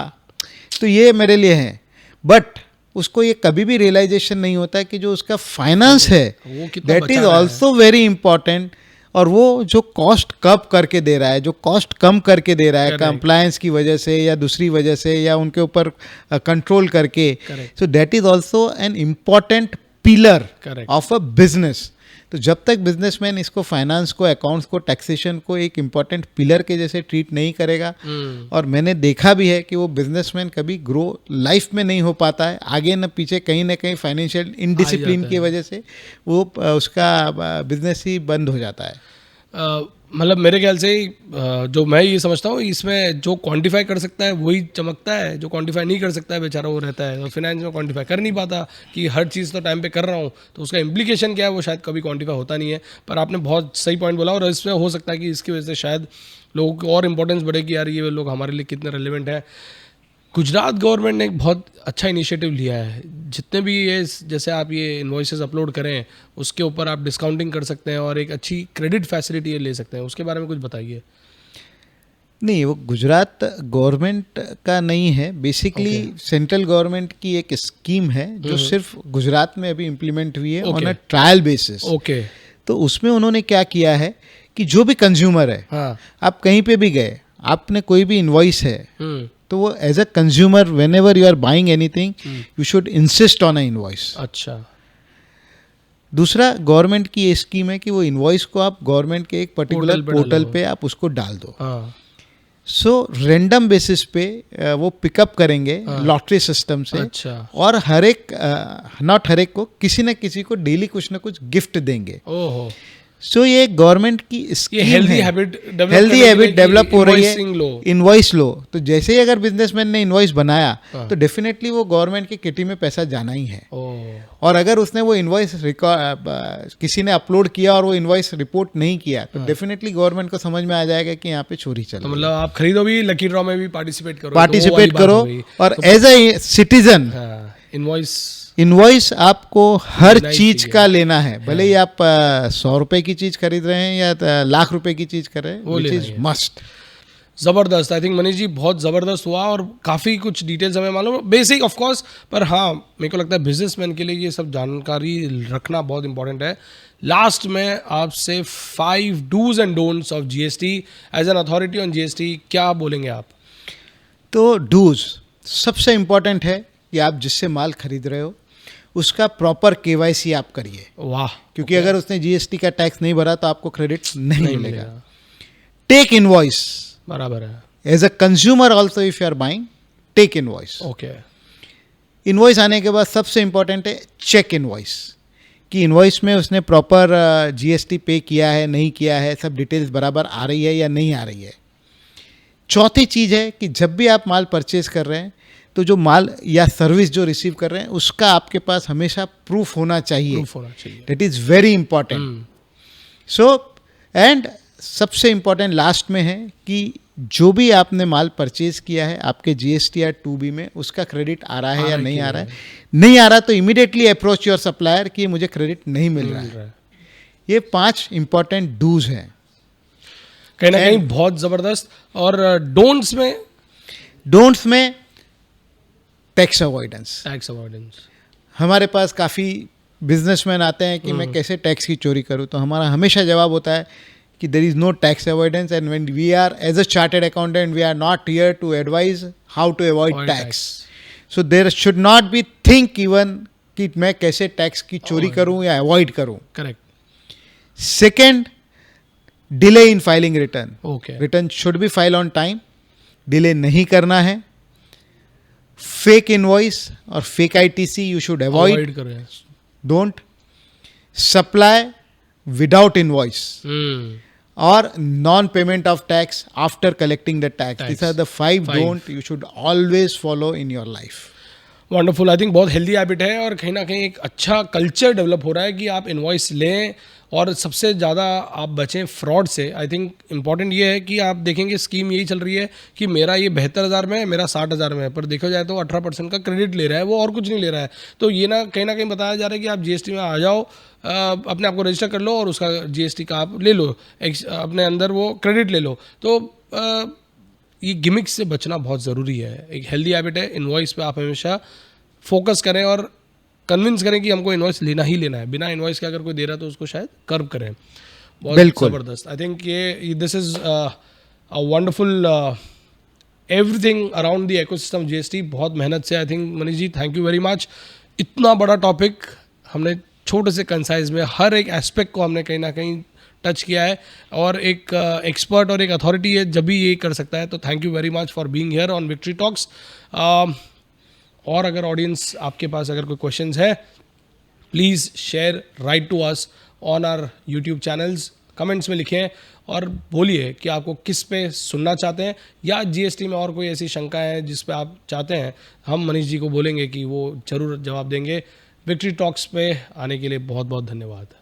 तो ये मेरे लिए है। बट उसको ये कभी भी रियलाइजेशन नहीं होता है कि जो उसका फाइनेंस है that is also very important, और वो जो कॉस्ट कब करके दे रहा है, जो कॉस्ट कम करके दे रहा है कंप्लायंस की वजह से या दूसरी वजह से या उनके ऊपर कंट्रोल करके, so that is also an important pillar Correct. Of a business. तो जब तक बिजनेसमैन इसको फाइनेंस को, अकाउंट्स को, टैक्सेशन को एक इम्पॉर्टेंट पिलर के जैसे ट्रीट नहीं करेगा, और मैंने देखा भी है कि वो बिजनेसमैन कभी ग्रो लाइफ में नहीं हो पाता है, आगे न पीछे कहीं ना कहीं फाइनेंशियल इनडिसिप्लिन की वजह से वो उसका बिजनेस ही बंद हो जाता है। मतलब मेरे ख्याल से जो मैं ये समझता हूँ, इसमें जो क्वांटिफाई कर सकता है वही चमकता है, जो क्वांटिफाई नहीं कर सकता है बेचारा वो रहता है। और फिनेंस में क्वांटिफाई कर नहीं पाता कि हर चीज़ तो टाइम पे कर रहा हूँ, तो उसका इम्प्लीकेशन क्या है वो शायद कभी क्वांटिफाई होता नहीं है। पर आपने बहुत सही पॉइंट बोला, और इसमें हो सकता है कि इसकी वजह से शायद लोगों को और इंपॉर्टेंस बढ़े कि यार ये लोग हमारे लिए कितने रेलिवेंट हैं। गुजरात गवर्नमेंट ने एक बहुत अच्छा इनिशिएटिव लिया है, जितने भी ये जैसे आप ये इन्वॉइसेस अपलोड करें उसके ऊपर आप डिस्काउंटिंग कर सकते हैं और एक अच्छी क्रेडिट फैसिलिटी ले सकते हैं, उसके बारे में कुछ बताइए। नहीं, वो गुजरात गवर्नमेंट का नहीं है, बेसिकली सेंट्रल गवर्नमेंट की एक स्कीम है जो सिर्फ गुजरात में अभी इम्प्लीमेंट हुई है on a trial basis. Okay. तो उसमें उन्होंने क्या किया है कि जो भी कंज्यूमर है, हाँ। आप कहीं पे भी गए, आपने कोई भी इनवॉइस है, तो वो as a consumer whenever you are buying anything you should insist on a invoice. अच्छा। दूसरा, गवर्नमेंट की ये स्कीम है कि वो इनवॉइस को आप गवर्नमेंट के एक पर्टिकुलर पोर्टल पे आप उसको डाल दो। हाँ। सो रेंडम बेसिस पे वो पिकअप करेंगे लॉटरी सिस्टम से। अच्छा। और हर एक नॉट हर एक को, किसी न किसी को डेली कुछ ना कुछ गिफ्ट देंगे। ओहो। सो ये गवर्नमेंट की स्कीम है, हेल्दी हैबिट डेवलप हो रही है। इनवॉइस लो, तो जैसे ही अगर बिजनेसमैन ने इनवॉइस बनाया तो डेफिनेटली वो गवर्नमेंट की किटी में पैसा जाना ही है। और अगर उसने वो इनवॉइस किसी ने अपलोड किया और वो इनवॉइस रिपोर्ट नहीं किया तो डेफिनेटली गवर्नमेंट को समझ में आ जाएगा कि यहाँ पे चोरी चल रही है। मतलब आप खरीदो भी, लकी ड्रॉ में भी पार्टिसिपेट करो और एज ए सिटीजन इनवॉइस आपको हर चीज का लेना है, भले ही आप 100 रुपए की चीज खरीद रहे हैं या लाख रुपए की चीज कर रहे हैं, विच इज मस्ट। ज़बरदस्त। आई थिंक मनीष जी बहुत ज़बरदस्त हुआ और काफ़ी कुछ डिटेल्स हमें मालूम, बेसिक ऑफ कोर्स, पर हाँ मेरे को लगता है बिजनेसमैन के लिए ये सब जानकारी रखना बहुत इंपॉर्टेंट है। लास्ट में आपसे 5 dos and don'ts of GST as an authority on GST क्या बोलेंगे आप? तो डूज सबसे इंपॉर्टेंट है कि आप जिससे माल खरीद रहे हो उसका प्रॉपर केवाईसी आप करिए। वाह। क्योंकि अगर उसने जीएसटी का टैक्स नहीं भरा तो आपको क्रेडिट नहीं मिलेगा। टेक इनवॉइस, बराबर है। As a consumer also if you are buying, take invoice. Okay. Invoice आने के बाद सबसे इंपॉर्टेंट है चेक इनवॉइस, कि इनवॉइस में उसने प्रॉपर जीएसटी पे किया है नहीं किया है, सब डिटेल्स बराबर आ रही है या नहीं आ रही है। चौथी चीज़ है कि जब भी आप माल परचेज कर रहे हैं तो जो माल या सर्विस जो रिसीव कर रहे हैं उसका आपके पास हमेशा प्रूफ होना चाहिए। That is very important. So and सबसे इम्पॉर्टेंट लास्ट में है कि जो भी आपने माल परचेज किया है आपके जीएसटी या 2B में, उसका क्रेडिट आ रहा है या नहीं आ रहा है। नहीं आ रहा तो इमीडिएटली अप्रोच योर सप्लायर कि मुझे क्रेडिट नहीं मिल रहा है। ये 5 इंपॉर्टेंट डूज हैं कहीं ना कहीं बहुत ज़बरदस्त। और डोंट्स में टैक्स अवॉइडेंस। हमारे पास काफ़ी बिजनेसमैन आते हैं कि मैं कैसे टैक्स की चोरी करूं, तो हमारा हमेशा जवाब होता है कि there is no tax avoidance and when we are as a chartered accountant we are not here to advise how to avoid tax. So there should not be think even कि मैं कैसे टैक्स की चोरी करूं या avoid करूं। Correct. Second, delay in filing return. Okay. Return should be file on time, delay नहीं करना है। फेक इनवॉइस और fake ITC you should avoid. Don't supply without invoice और non payment of tax after collecting the tax. This are the 5 don't you should always follow in your life. Wonderful. I think बहुत healthy habit है और कहीं ना कहीं एक अच्छा culture develop हो रहा है कि आप इनवॉइस लें और सबसे ज़्यादा आप बचें फ्रॉड से। आई थिंक इंपॉर्टेंट ये है कि आप देखेंगे स्कीम यही चल रही है कि मेरा ये 72,000 में है, मेरा 60,000 में है, पर देखा जाए तो 18% का क्रेडिट ले रहा है वो, और कुछ नहीं ले रहा है। तो ये ना कहीं बताया जा रहा है कि आप जीएसटी में आ जाओ, अपने आप को रजिस्टर कर लो और उसका जीएसटी का आप ले लो, अपने अंदर वो क्रेडिट ले लो। तो ये गिमिक्स से बचना बहुत ज़रूरी है। एक हेल्दी हैबिट है, इनवॉइस पे आप हमेशा फोकस करें और कन्विंस करें कि हमको इनवॉइस लेना ही लेना है। बिना इनवॉइस के अगर कोई दे रहा है तो उसको शायद कर्व करें। बहुत ज़बरदस्त। आई थिंक ये this is a wonderful everything around the ecosystem GST. बहुत मेहनत से I think Manish ji, thank you very much. इतना बड़ा टॉपिक हमने छोटे से कंसाइज में हर एक एस्पेक्ट को हमने कहीं ना कहीं टच किया है, और एक एक्सपर्ट और एक अथॉरिटी है जब भी ये कर सकता है। तो thank you very much for being here on Victory Talks. और अगर ऑडियंस आपके पास अगर कोई क्वेश्चंस है, please share write to us on our YouTube channels, comments में लिखें और बोलिए कि आपको किस पे सुनना चाहते हैं, या जीएसटी में और कोई ऐसी शंका है जिस पे आप चाहते हैं, हम मनीष जी को बोलेंगे कि वो ज़रूर जवाब देंगे। विक्ट्री टॉक्स पे आने के लिए बहुत बहुत धन्यवाद।